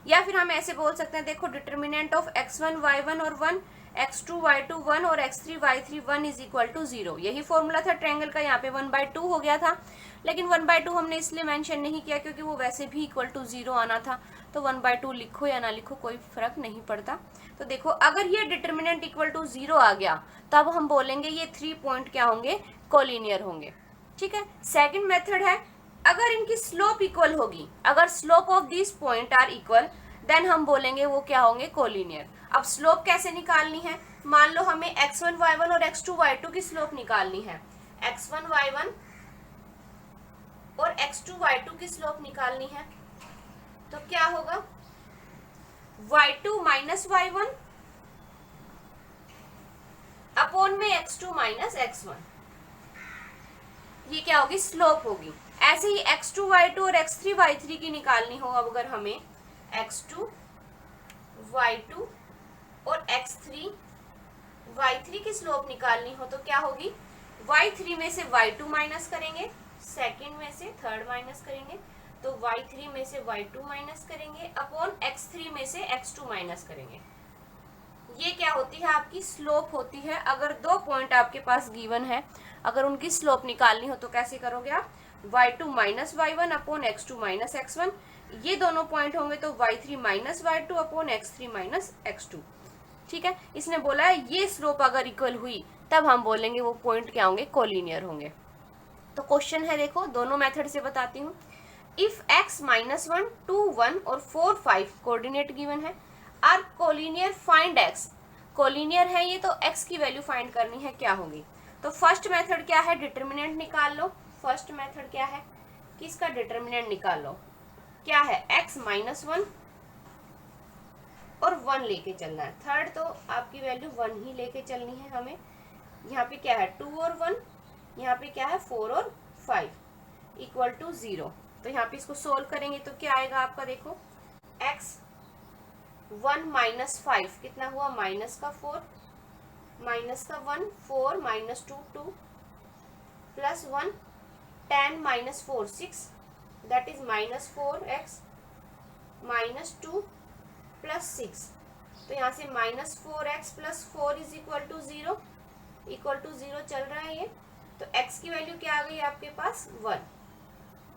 या फिर हम ऐसे बोल सकते हैं, देखो डिटरमिनेंट ऑफ x1 y1 और 1, x2 y2 1 और x3 y3 1 is equal to 0। यही फॉर्मूला था ट्रायंगल का, यहाँ पे 1/2 हो गया था, लेकिन 1/2 हमने इसलिए मेंशन नहीं किया क्योंकि वो वैसे भी इक्वल टू 0 आना था। तो 1/2 लिखो या ना लिखो कोई फर्क नहीं पड़ता। तो देखो अगर ये डिटरमिनेंट इक्वल टू 0 आ गया तब हम बोलेंगे ये 3 पॉइंट क्या होंगे, कोलिनियर होंगे। ठीक है, सेकंड मेथड है, अगर इनकी स्लोप इक्वल होगी, अगर slope of this point are equal, then हम बोलेंगे वो क्या होंगे, कोलिनियर। अब स्लोप कैसे निकालनी है, मान लो हमें x1 y1 और x2 y2 की स्लोप निकालनी है, x1 y1 और x2 y2 की स्लोप निकालनी है, तो क्या होगा, y2 माइनस y1 अपॉन में x2 माइनस x1, ये क्या होगी, स्लोप होगी। ऐसे ही x2 y2 और x3 y3 की निकालनी हो, अब अगर हमें x2 y2 और x3 y3 की स्लोप निकालनी हो तो क्या होगी, y3 में से y2 माइनस करेंगे, सेकंड में से थर्ड माइनस करेंगे, तो y3 में से y2 माइनस करेंगे अपॉन x3 में से x2 माइनस करेंगे। ये क्या होती है, आपकी स्लोप होती है। अगर 2 पॉइंट आपके पास गिवन है, अगर उनकी स्लोप निकालनी हो तो कैसे करोगे आप, y2 minus y1 upon x2 minus x1, ये दोनों पॉइंट होंगे तो y3 minus y2 upon x3 minus x2। ठीक है, इसने बोला है ये स्लोप अगर इक्वल हुई तब हम बोलेंगे वो पॉइंट क्या होंगे, कोलिनियर होंगे। तो क्वेश्चन है, देखो दोनों मेथड से बताती हूँ। इफ x -1 2 1 और 4 5 कोऑर्डिनेट गिवन है, are collinear, find x। Collinear है ये, तो x की वैल्यू फाइंड करनी है, क्या होगी। तो फर्स्ट मेथड क्या है, डिटरमिनेंट निकाल लो। फर्स्ट मेथड क्या है कि इसका डिटरमिनेंट निकाल लो, क्या है, x -1 और 1 लेके चलना है। थर्ड तो आपकी वैल्यू 1 ही लेके चलनी है हमें। यहाँ पे क्या है, 2 और 1, यहाँ पे क्या है 4 और 5 इक्वल टू 0। तो यहाँ पे इसको सोल्व करेंगे तो क्या आएगा आपका, देखो x 1 माइनस 5 कितना हुआ, माइनस का 4 माइनस का 1 4 minus 2 2 plus 1 10 minus 4 6, that is -4x minus 2 plus 6। तो यहाँ से -4x plus 4 is equal to 0, equal to 0 चल रहा है ये। तो x की वैल्यू क्या आ गई आपके पास, 1।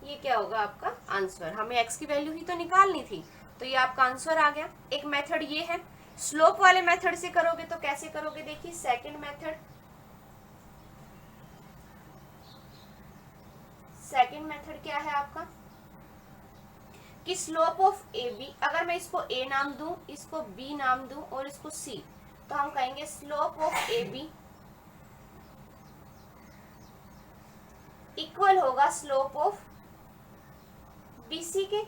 ये क्या होगा आपका आंसर, हमें x की वैल्यू ही तो निकालनी थी, तो ये आपका आंसर आ गया। एक मेथड ये है, स्लोप वाले मेथड से करोगे तो कैसे करोगे, देखिए सेकंड मेथड। सेकंड मेथड क्या है आपका, कि स्लोप ऑफ ए बी, अगर मैं इसको ए नाम दूं, इसको बी नाम दूं और इसको सी, तो हम कहेंगे slope of A B equal होगा स्लोप ऑफ बीसी के।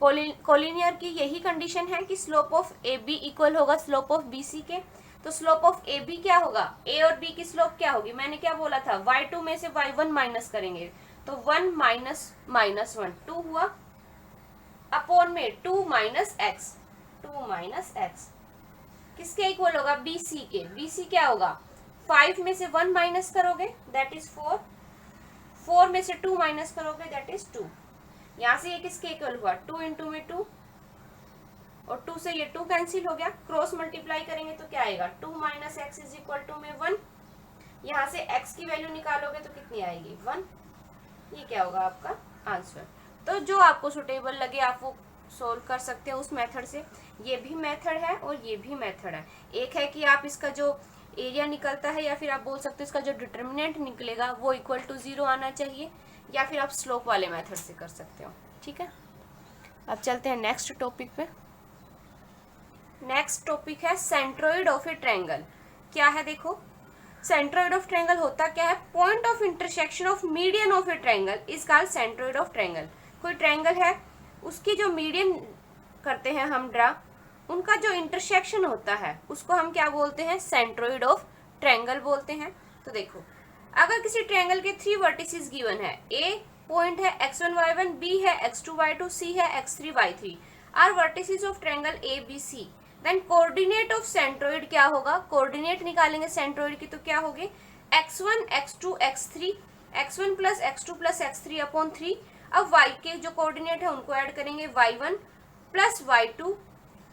कोलिनियर की यही कंडीशन है कि slope of A B equal होगा स्लोप ऑफ बीसी के। तो स्लोप ऑफ ए बी क्या होगा, ए और बी की स्लोप क्या होगी, मैंने क्या बोला था, y2 में से y1 माइनस करेंगे, तो 1 माइनस माइनस 1 2 हुआ, अपॉन में 2 माइनस एक्स, 2 माइनस एक्स किसके इक्वल होगा, बीसी के। बीसी क्या होगा, 5 में से 1 माइनस करोगे दैट इज 4, 4 में से 2 माइनस करोगे दैट इज 2। यहाँ से ये किसके इक्वल हुआ, 2 इंटू में 2 और 2 से ये 2 कैंसिल हो गया, क्रॉस मल्टीप्लाई करेंगे तो क्या आएगा, 2 minus x is equal to में 1। यहाँ से x की वैल्यू निकालोगे तो कितनी आएगी, 1। ये क्या होगा आपका आंसर। तो जो आपको सुटेबल लगे आप वो सोल्व कर सकते हैं उस मेथड से। ये भी मेथड है और ये भी मेथड है। एक है कि आप इसका जो एरिया निकलता है या फिर आप बोल सकते हो इसका जो डिटर्मिनेंट निकलेगा वो इक्वल टू 0 आना चाहिए, या फिर आप स्लोप वाले मेथड से कर सकते हो। ठीक है, अब चलते हैं नेक्स्ट टॉपिक पे। नेक्स्ट टॉपिक है सेंट्रोइड ऑफ ए ट्रायंगल। क्या है देखो, सेंट्रोइड ऑफ ट्रायंगल होता क्या है, point of intersection of median of A triangle is called centroid of triangle. कोई ट्रायंगल है उसकी जो मीडियन करते हैं हम ड्रा, उनका जो इंटरसेक्शन होता है उसको हम क्या बोलते हैं, सेंट्रोइड ऑफ ट्रायंगल बोलते हैं। तो देखो अगर किसी ट्रायंगल के 3 वर्टिसेस गिवन है, ए पॉइंट है x1 y1, b है x2 y2, c है x3 y3 are vertices of triangle A B C, then coordinate of centroid क्या होगा, कोऑर्डिनेट निकालेंगे सेंट्रोइड की तो क्या होगी, x1 x2 x3, x1 plus x2 plus x3 upon 3। अब y के जो कोऑर्डिनेट है उनको ऐड करेंगे, y1 plus y2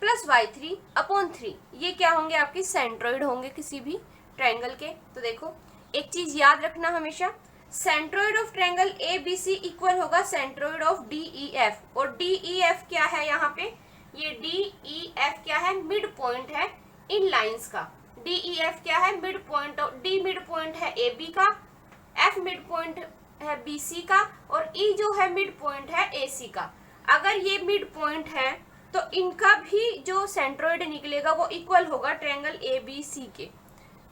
plus y3 upon 3। ये क्या होंगे, आपके सेंट्रोइड होंगे किसी भी ट्रायंगल के। तो देखो एक चीज याद रखना हमेशा, centroid of triangle A B C equal होगा centroid of D E F. और डी ई एफ क्या है, यहाँ पे ये डी ई एफ क्या है, मिड पॉइंट है इन लाइंस का। डी ई एफ क्या है, mid point, D mid point है ए बी का, एफ मिड पॉइंट है बी सी का, और ई जो है मिड पॉइंट है ए सी का। अगर ये मिड पॉइंट है तो इनका भी जो सेंट्रोइड निकलेगा वो इक्वल होगा ट्रायंगल ए बी सी के।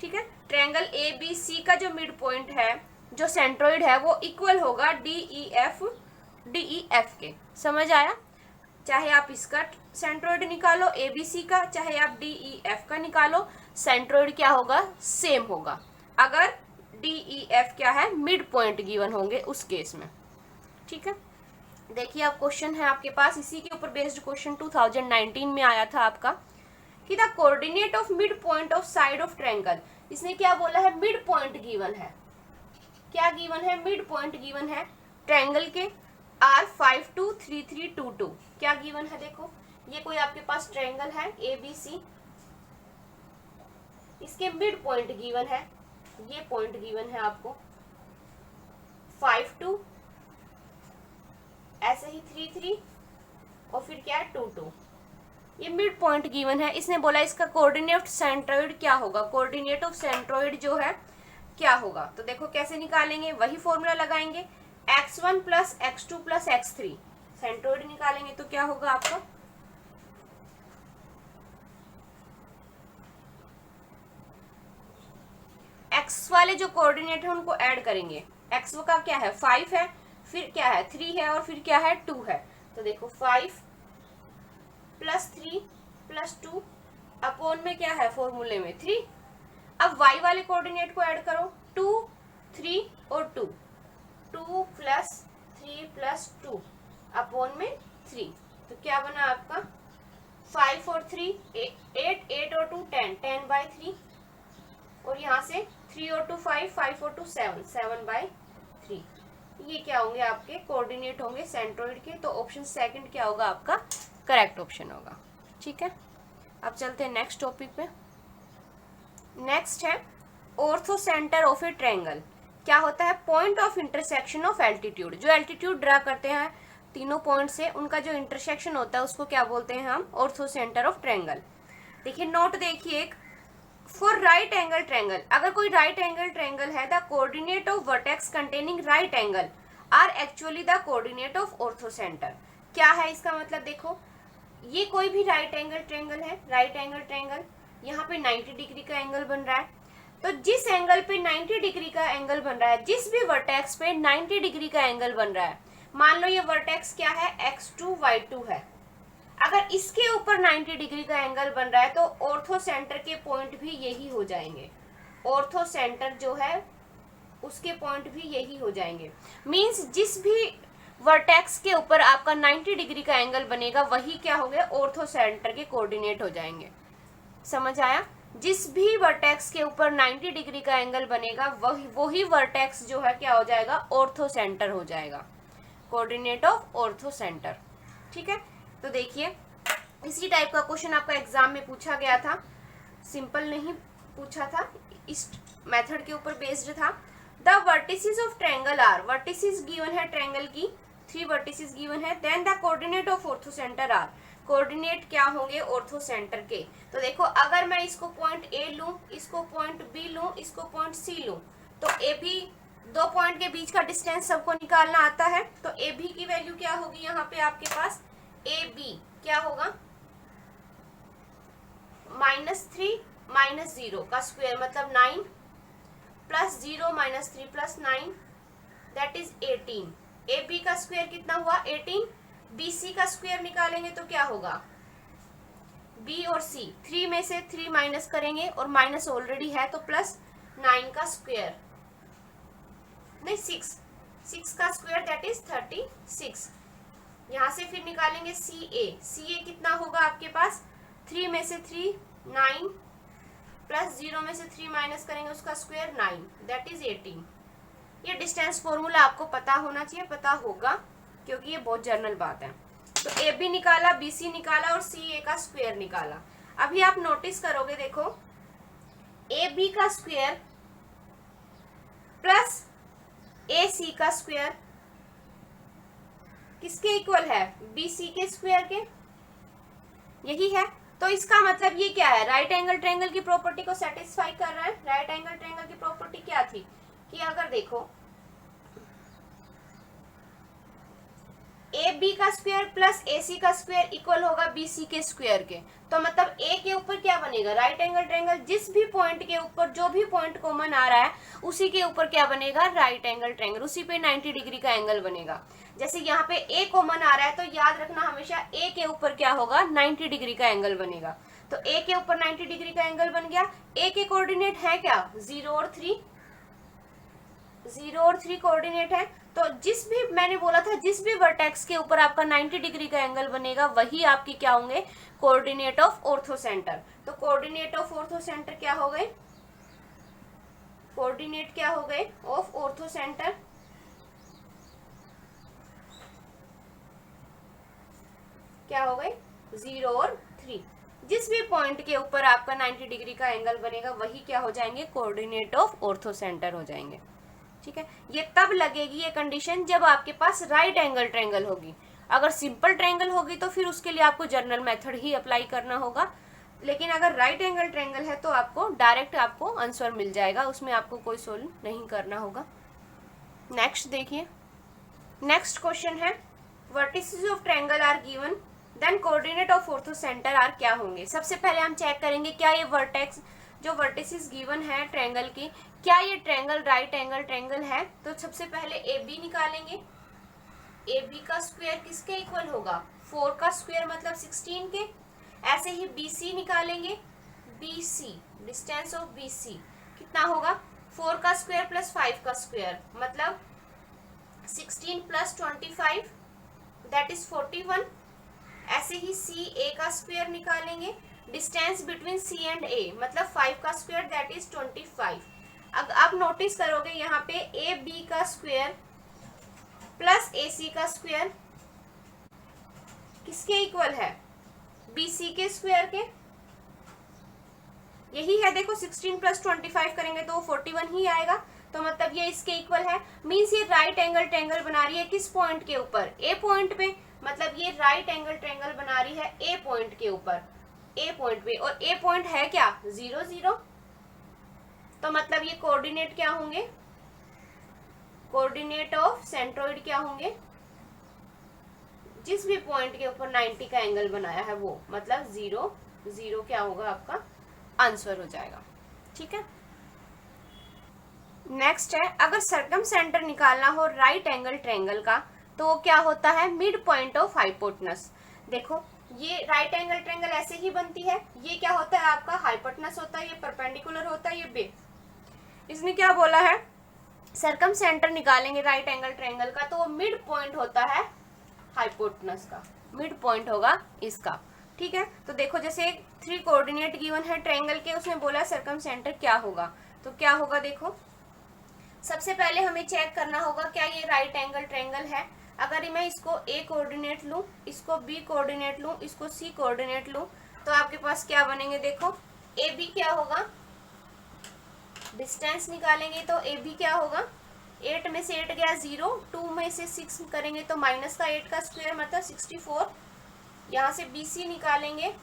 ठीक है, ट्रायंगल ए बी सी का जो मिड पॉइंट है, जो सेंट्रोइड है, वो इक्वल होगा डी ई एफ के। समझ आया, चाहे आप इसका सेंट्रोइड निकालो ए बी सी का, चाहे आप डी ई एफ का निकालो, सेंट्रोइड क्या होगा, सेम होगा। अगर डी ई एफ क्या है, मिड पॉइंट गिवन होंगे उस केस में। ठीक है, देखिए अब क्वेश्चन है आपके पास, इसी के ऊपर बेस्ड क्वेश्चन 2019 में आया था आपका, कि the coordinate of mid point of side of triangle. इसने क्या बोला है, मिड पॉइंट गिवन है। क्या गिवन है, मिड पॉइंट गिवन है ट्रायंगल के आर 5 2 3 3 2 2। क्या गिवन है, देखो ये कोई आपके पास ट्रायंगल है ए बी सी, इसके मिड पॉइंट गिवन है, ये पॉइंट गिवन है आपको 5 2, ऐसे ही 3 3 और फिर क्या है 2 2। ये मिड पॉइंट गिवन है। इसने बोला इसका कोऑर्डिनेट सेंट्रोइड क्या होगा, कोऑर्डिनेट ऑफ सेंट्रोइड जो है क्या होगा। तो देखो कैसे निकालेंगे, वही फॉर्मूला लगाएंगे, x1 plus x2 plus x3, centroid निकालेंगे तो क्या होगा आपका, x वाले जो कोऑर्डिनेट है उनको ऐड करेंगे। x का क्या है, 5 है, फिर क्या है 3 है, और फिर क्या है 2 है। तो देखो 5 प्लस 3 प्लस 2 अपॉन में क्या है, फॉर्मूले में 3। अब y वाले कोऑर्डिनेट को ऐड करो, 2 3 और 2, 2 प्लस 3 प्लस 2 अपॉन में 3। तो क्या बना आपका, 5 और 3 8, 8 और 2 10, 10 बाई 3, और यहाँ से 3 और 2 5, 5 और 2 7, 7 बाई 3। ये क्या होंगे, आपके कोऑर्डिनेट होंगे सेंट्रोइड के। तो ऑप्शन सेकंड क्या होगा आपका, करेक्ट ऑप्शन होगा। ठीक है, अब चलते हैं नेक्स्ट टॉपिक पे। नेक्स्ट है ortho centre of A triangle. क्या होता है, point of intersection of altitude. जो एल्टीट्यूड ड्रा करते हैं तीनों पॉइंट से, उनका जो इंटरसेक्शन होता है उसको क्या बोलते हैं हम, ऑर्थो सेंटर ऑफ ट्रायंगल। देखिए नोट देखिए, एक फॉर राइट एंगल ट्रायंगल, अगर कोई राइट एंगल ट्रायंगल है, the coordinate of vertex containing right angle are actually the coordinate of orthocentre. क्या है इसका मतलब, देखो ये कोई भी राइट एंगल ट्रायंगल है, राइट एंगल ट्रायंगल, यहाँ पे 90 डिग्री का एंगल बन रहा है। तो जिस एंगल पे 90 डिग्री का एंगल बन रहा है, जिस भी वर्टेक्स पे 90 डिग्री का एंगल बन रहा है, मान लो ये वर्टेक्स क्या है, x2 y2 है, अगर इसके ऊपर 90 डिग्री का एंगल बन रहा है तो ऑर्थो सेंटर के पॉइंट भी यही हो जाएंगे। ऑर्थो सेंटर जो है उसके पॉइंट भी यही हो जाएंगे। मींस जिस भी वर्टेक्स के ऊपर आपका 90 डिग्री का एंगल बनेगा वही क्या हो गया, ऑर्थो सेंटर के कोऑर्डिनेट हो जाएंगे। समझ आया? जिस भी वर्टेक्स के ऊपर 90 डिग्री का एंगल बनेगा वही वर्टेक्स जो है क्या हो जाएगा, ऑर्थो सेंटर हो जाएगा, कोऑर्डिनेट ऑफ ऑर्थो सेंटर। ठीक है, तो देखिए इसी टाइप का क्वेश्चन आपका एग्जाम में पूछा गया था, सिंपल नहीं पूछा था, इस मेथड के ऊपर बेस्ड था। The vertices of triangle are, vertices given है ट्रायंगल की, 3 वर्टिसेस गिवन है, then the coordinate of orthocentre are, coordinate क्या होंगे ऑर्थो सेंटर के। तो देखो अगर मैं इसको पॉइंट ए लूं, इसको पॉइंट बी लूं, इसको पॉइंट सी लूं, तो ए बी, दो पॉइंट के बीच का डिस्टेंस सबको निकालना आता है। तो ए बी की वैल्यू क्या होगी यहाँ पे आपके पास, ए बी क्या होगा, -3 -0 का स्क्वायर मतलब 9 plus 0 -3 plus 9 that is 18। A B का स्क्वायर कितना हुआ 18, बी सी का स्क्वायर निकालेंगे तो क्या होगा, बी और सी, 3 में से 3 माइनस करेंगे और माइनस ऑलरेडी है तो प्लस 9 का स्क्वायर, नहीं 6 का स्क्वायर दैट इज 36। यहां से फिर निकालेंगे सी ए कितना होगा आपके पास, 3 में से 3 9 प्लस 0 में से 3 माइनस करेंगे उसका स्क्वायर 9 दैट इज 18। ये डिस्टेंस फॉर्मूला आपको पता होना चाहिए, पता होगा क्योंकि ये बहुत जनरल बात है। तो ए बी निकाला, बी सी निकाला और सी ए का स्क्वायर निकाला। अभी आप नोटिस करोगे, देखो ए बी का स्क्वायर प्लस ए सी का स्क्वायर किसके इक्वल है, बी सी के स्क्वायर के, यही है। तो इसका मतलब ये क्या है, राइट एंगल ट्रायंगल की प्रॉपर्टी को सेटिस्फाई कर रहा है। राइट एंगल ट्रायंगल की प्रॉपर्टी क्या थी कि अगर देखो ए बी का स्क्वायर प्लस ए सी का स्क्वायर इक्वल होगा बी सी के स्क्वायर के, तो मतलब ए के ऊपर क्या बनेगा, राइट एंगल ट्रायंगल, जिस भी पॉइंट के ऊपर जो भी पॉइंट कॉमन आ रहा है उसी के ऊपर क्या बनेगा, राइट एंगल ट्रायंगल, उसी पे 90 डिग्री का एंगल बनेगा। जैसे यहाँ पे ए कॉमन आ रहा है तो याद रखना हमेशा ए के ऊपर क्या होगा, 90 डिग्री का एंगल बनेगा। तो ए के ऊपर 90 डिग्री का एंगल बन गया। ए के कोऑर्डिनेट है क्या, 0 और 3, 0 और 3 कोऑर्डिनेट है। तो जिस भी मैंने बोला था, जिस भी वर्टेक्स के ऊपर आपका 90 डिग्री का एंगल बनेगा वही आपकी क्या होंगे, कोऑर्डिनेट ऑफ ऑर्थो सेंटर। तो कोऑर्डिनेट ऑफ ऑर्थो सेंटर क्या हो गए, कोऑर्डिनेट क्या हो गए ऑफ ऑर्थो सेंटर, क्या हो गए 0 और 3। जिस भी पॉइंट के ऊपर आपका 90 डिग्री का एंगल बनेगा वही क्या हो जाएंगे, कोऑर्डिनेट ऑफ ऑर्थो सेंटर हो जाएंगे। ठीक है, ये तब लगेगी ये कंडीशन जब आपके पास राइट एंगल ट्रायंगल होगी। अगर सिंपल ट्रायंगल होगी तो फिर उसके लिए आपको जनरल मेथड ही अप्लाई करना होगा, लेकिन अगर राइट एंगल ट्रायंगल है तो आपको डायरेक्ट आपको आंसर मिल जाएगा, उसमें आपको कोई सोल्व नहीं करना होगा। नेक्स्ट देखिए, नेक्स्ट क्वेश्चन है vertices of triangle are given then coordinate of orthocentre are क्या होंगे। सबसे पहले हम चेक करेंगे क्या ये वर्टेक्स जो वर्टिसेस गिवन है ट्रायंगल की, क्या ये ट्रायंगल राइट एंगल ट्रायंगल है। तो सबसे पहले ए बी निकालेंगे, ए बी का स्क्वायर किसके इक्वल होगा, 4 का स्क्वायर मतलब 16 के। ऐसे ही बी सी निकालेंगे, B C distance of B C कितना होगा, 4 का स्क्वायर प्लस 5 का स्क्वायर मतलब 16 प्लस 25 दैट इज 41। ऐसे ही सी ए का स्क्वायर निकालेंगे, डिस्टेंस बिटवीन सी एंड ए मतलब 5 का स्क्वायर दैट इज 25। अब आप नोटिस करोगे यहाँ पे ए बी का स्क्वायर प्लस ए सी का स्क्वायर किसके इक्वल है, बी सी के स्क्वायर के, यही है। देखो 16 प्लस 25 करेंगे तो 41 ही आएगा, तो मतलब ये इसके इक्वल है। मीन्स ये राइट एंगल ट्रायंगल बना रही है किस पॉइंट के ऊपर, ए पॉइंट पे, मतलब ये राइट एंगल ट्रायंगल बना रही है ए पॉइंट के ऊपर, ए पॉइंट पे, और ए पॉइंट है क्या 0 0, तो मतलब ये कोऑर्डिनेट क्या होंगे, कोऑर्डिनेट ऑफ सेंट्रोइड क्या होंगे, जिस भी पॉइंट के ऊपर 90 का एंगल बनाया है वो, मतलब 0 0 क्या होगा आपका आंसर हो जाएगा। ठीक है। नेक्स्ट है, अगर सर्कम सेंटर निकालना हो राइट एंगल ट्रायंगल का तो वो क्या होता है, मिड पॉइंट ऑफ हाइपोटेनस। देखो ये राइट एंगल ट्रायंगल ऐसे ही बनती है, ये क्या होता है आपका हाइपोटेनस होता है, ये परपेंडिकुलर होता है, ये बे। इसने क्या बोला है, सर्कम सेंटर निकालेंगे राइट एंगल ट्रायंगल का तो वो मिड पॉइंट होता है हाइपोटेनस का, मिड पॉइंट होगा इसका। ठीक है। तो देखो जैसे 3 कोऑर्डिनेट गिवन है ट्रायंगल के, उसने बोला सर्कम सेंटर क्या होगा, तो क्या होगा, देखो सबसे पहले हमें चेक करना होगा क्या ये राइट एंगल ट्रायंगल है। अगर मैं इसको A कोऑर्डिनेट लूं, इसको B कोऑर्डिनेट लूं, इसको C कोऑर्डिनेट लूं, तो आपके पास क्या बनेंगे, देखो AB क्या होगा, डिस्टेंस निकालेंगे तो AB क्या होगा, 8 में से 8 गया 0, 2 में से 6 करेंगे तो माइनस का 8 का स्क्वायर मतलब 64। यहाँ से BC निकालेंगे,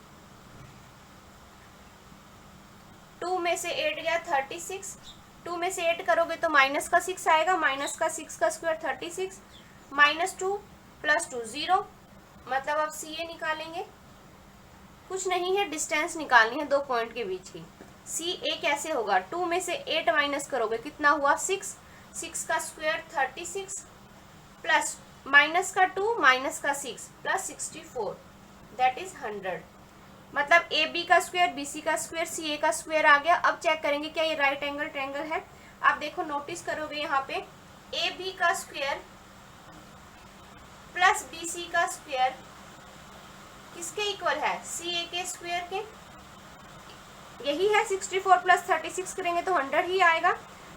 2 में से 8 गया 36, 2 में से 8 करोगे तो माइनस का 6 आएगा, माइनस का 6 का स्क्वायर 36, -2 + 2 0, मतलब अब CA निकालेंगे। कुछ नहीं है, डिस्टेंस निकालनी है 2 पॉइंट के बीच की। CA कैसे होगा, 2 में से 8 माइनस करोगे कितना हुआ 6, 6 का स्क्वायर 36 प्लस माइनस का 2 माइनस का 6 प्लस 64 दैट इज 100। मतलब AB का स्क्वायर, BC का स्क्वायर, CA का स्क्वायर आ गया। अब चेक करेंगे क्या ये राइट एंगल ट्रायंगल है। आप देखो नोटिस करोगे यहाँ पे AB का स्क्वायर प्लस BC का स्क्वायर किसके इक्वल है, CA के स्क्वायर के, यही है। 64 + 36 करेंगे तो 100 ही आएगा।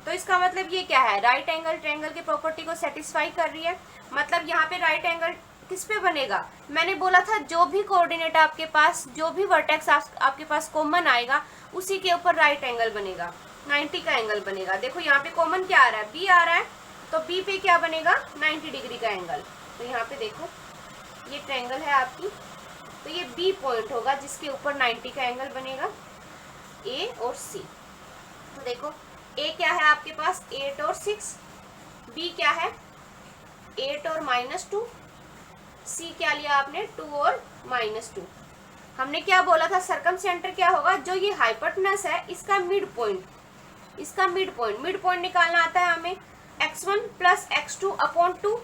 तो इसका मतलब ये क्या है, राइट एंगल ट्रायंगल की प्रॉपर्टी को सेटिस्फाई कर रही है। मतलब यहाँ पे राइट एंगल किस पे बनेगा, मैंने बोला था जो भी कोऑर्डिनेट आपके पास, जो भी वर्टेक्स आपके पास कॉमन आएगा उसी के ऊपर राइट एंगल बनेगा, 90 का एंगल बनेगा। देखो यहाँ पे कॉमन क्या आ रहा है, B आ रहा है, तो B पे क्या बनेगा 90 डिग्री का एंगल। तो यहाँ पे देखो ये ट्रायंगल है आपकी, तो ये B पॉइंट होगा जिसके ऊपर 90 का एंगल बनेगा, A और C। तो देखो A क्या है आपके पास 8 और 6, B क्या है 8 और -2, C क्या लिया आपने 2 और -2। हमने क्या बोला था, सर्कम सेंटर क्या होगा, जो ये हाइपोटेनस है इसका मिड पॉइंट, इसका मिड पॉइंट निकालना आता है हमें, x1 + x2/2।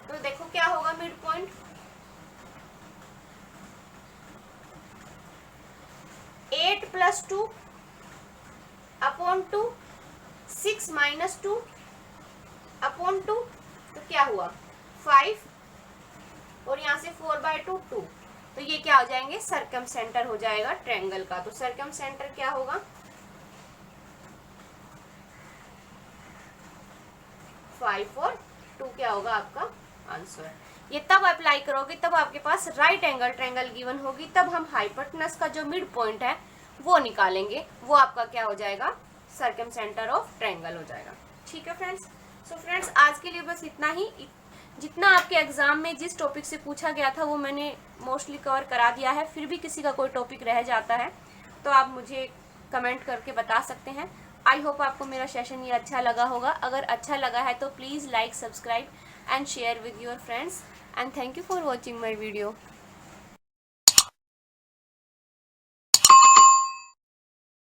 तो देखो क्या होगा मिड पॉइंट, 8 + 2/2, 6 - 2/2, तो क्या हुआ 5 और यहाँ से 4/2 2। तो ये क्या हो जाएंगे, सर्कम सेंटर हो जाएगा ट्रायंगल का। तो सर्कम सेंटर क्या होगा 5 और 2 क्या होगा आपका आंसर। ये तब अप्लाई करोगे तब आपके पास राइट एंगल ट्रायंगल गिवन होगी, तब हम हाइपोटेनस का जो मिड पॉइंट है वो निकालेंगे, वो आपका क्या हो जाएगा सर्कम सेंटर ऑफ ट्रायंगल हो जाएगा। ठीक है फ्रेंड्स। सो फ्रेंड्स आज के लिए बस इतना ही। जितना आपके एग्जाम में जिस टॉपिक से पूछा गया था वो मैंने मोस्टली कवर करा दिया है। फिर भी किसी का कोई टॉपिक रह जाता है तो आप मुझे कमेंट करके बता सकते हैं। आई होप आपको मेरा सेशन ये अच्छा लगा होगा। अगर अच्छा लगा है तो please like, subscribe and share with your friends and thank you for watching my video.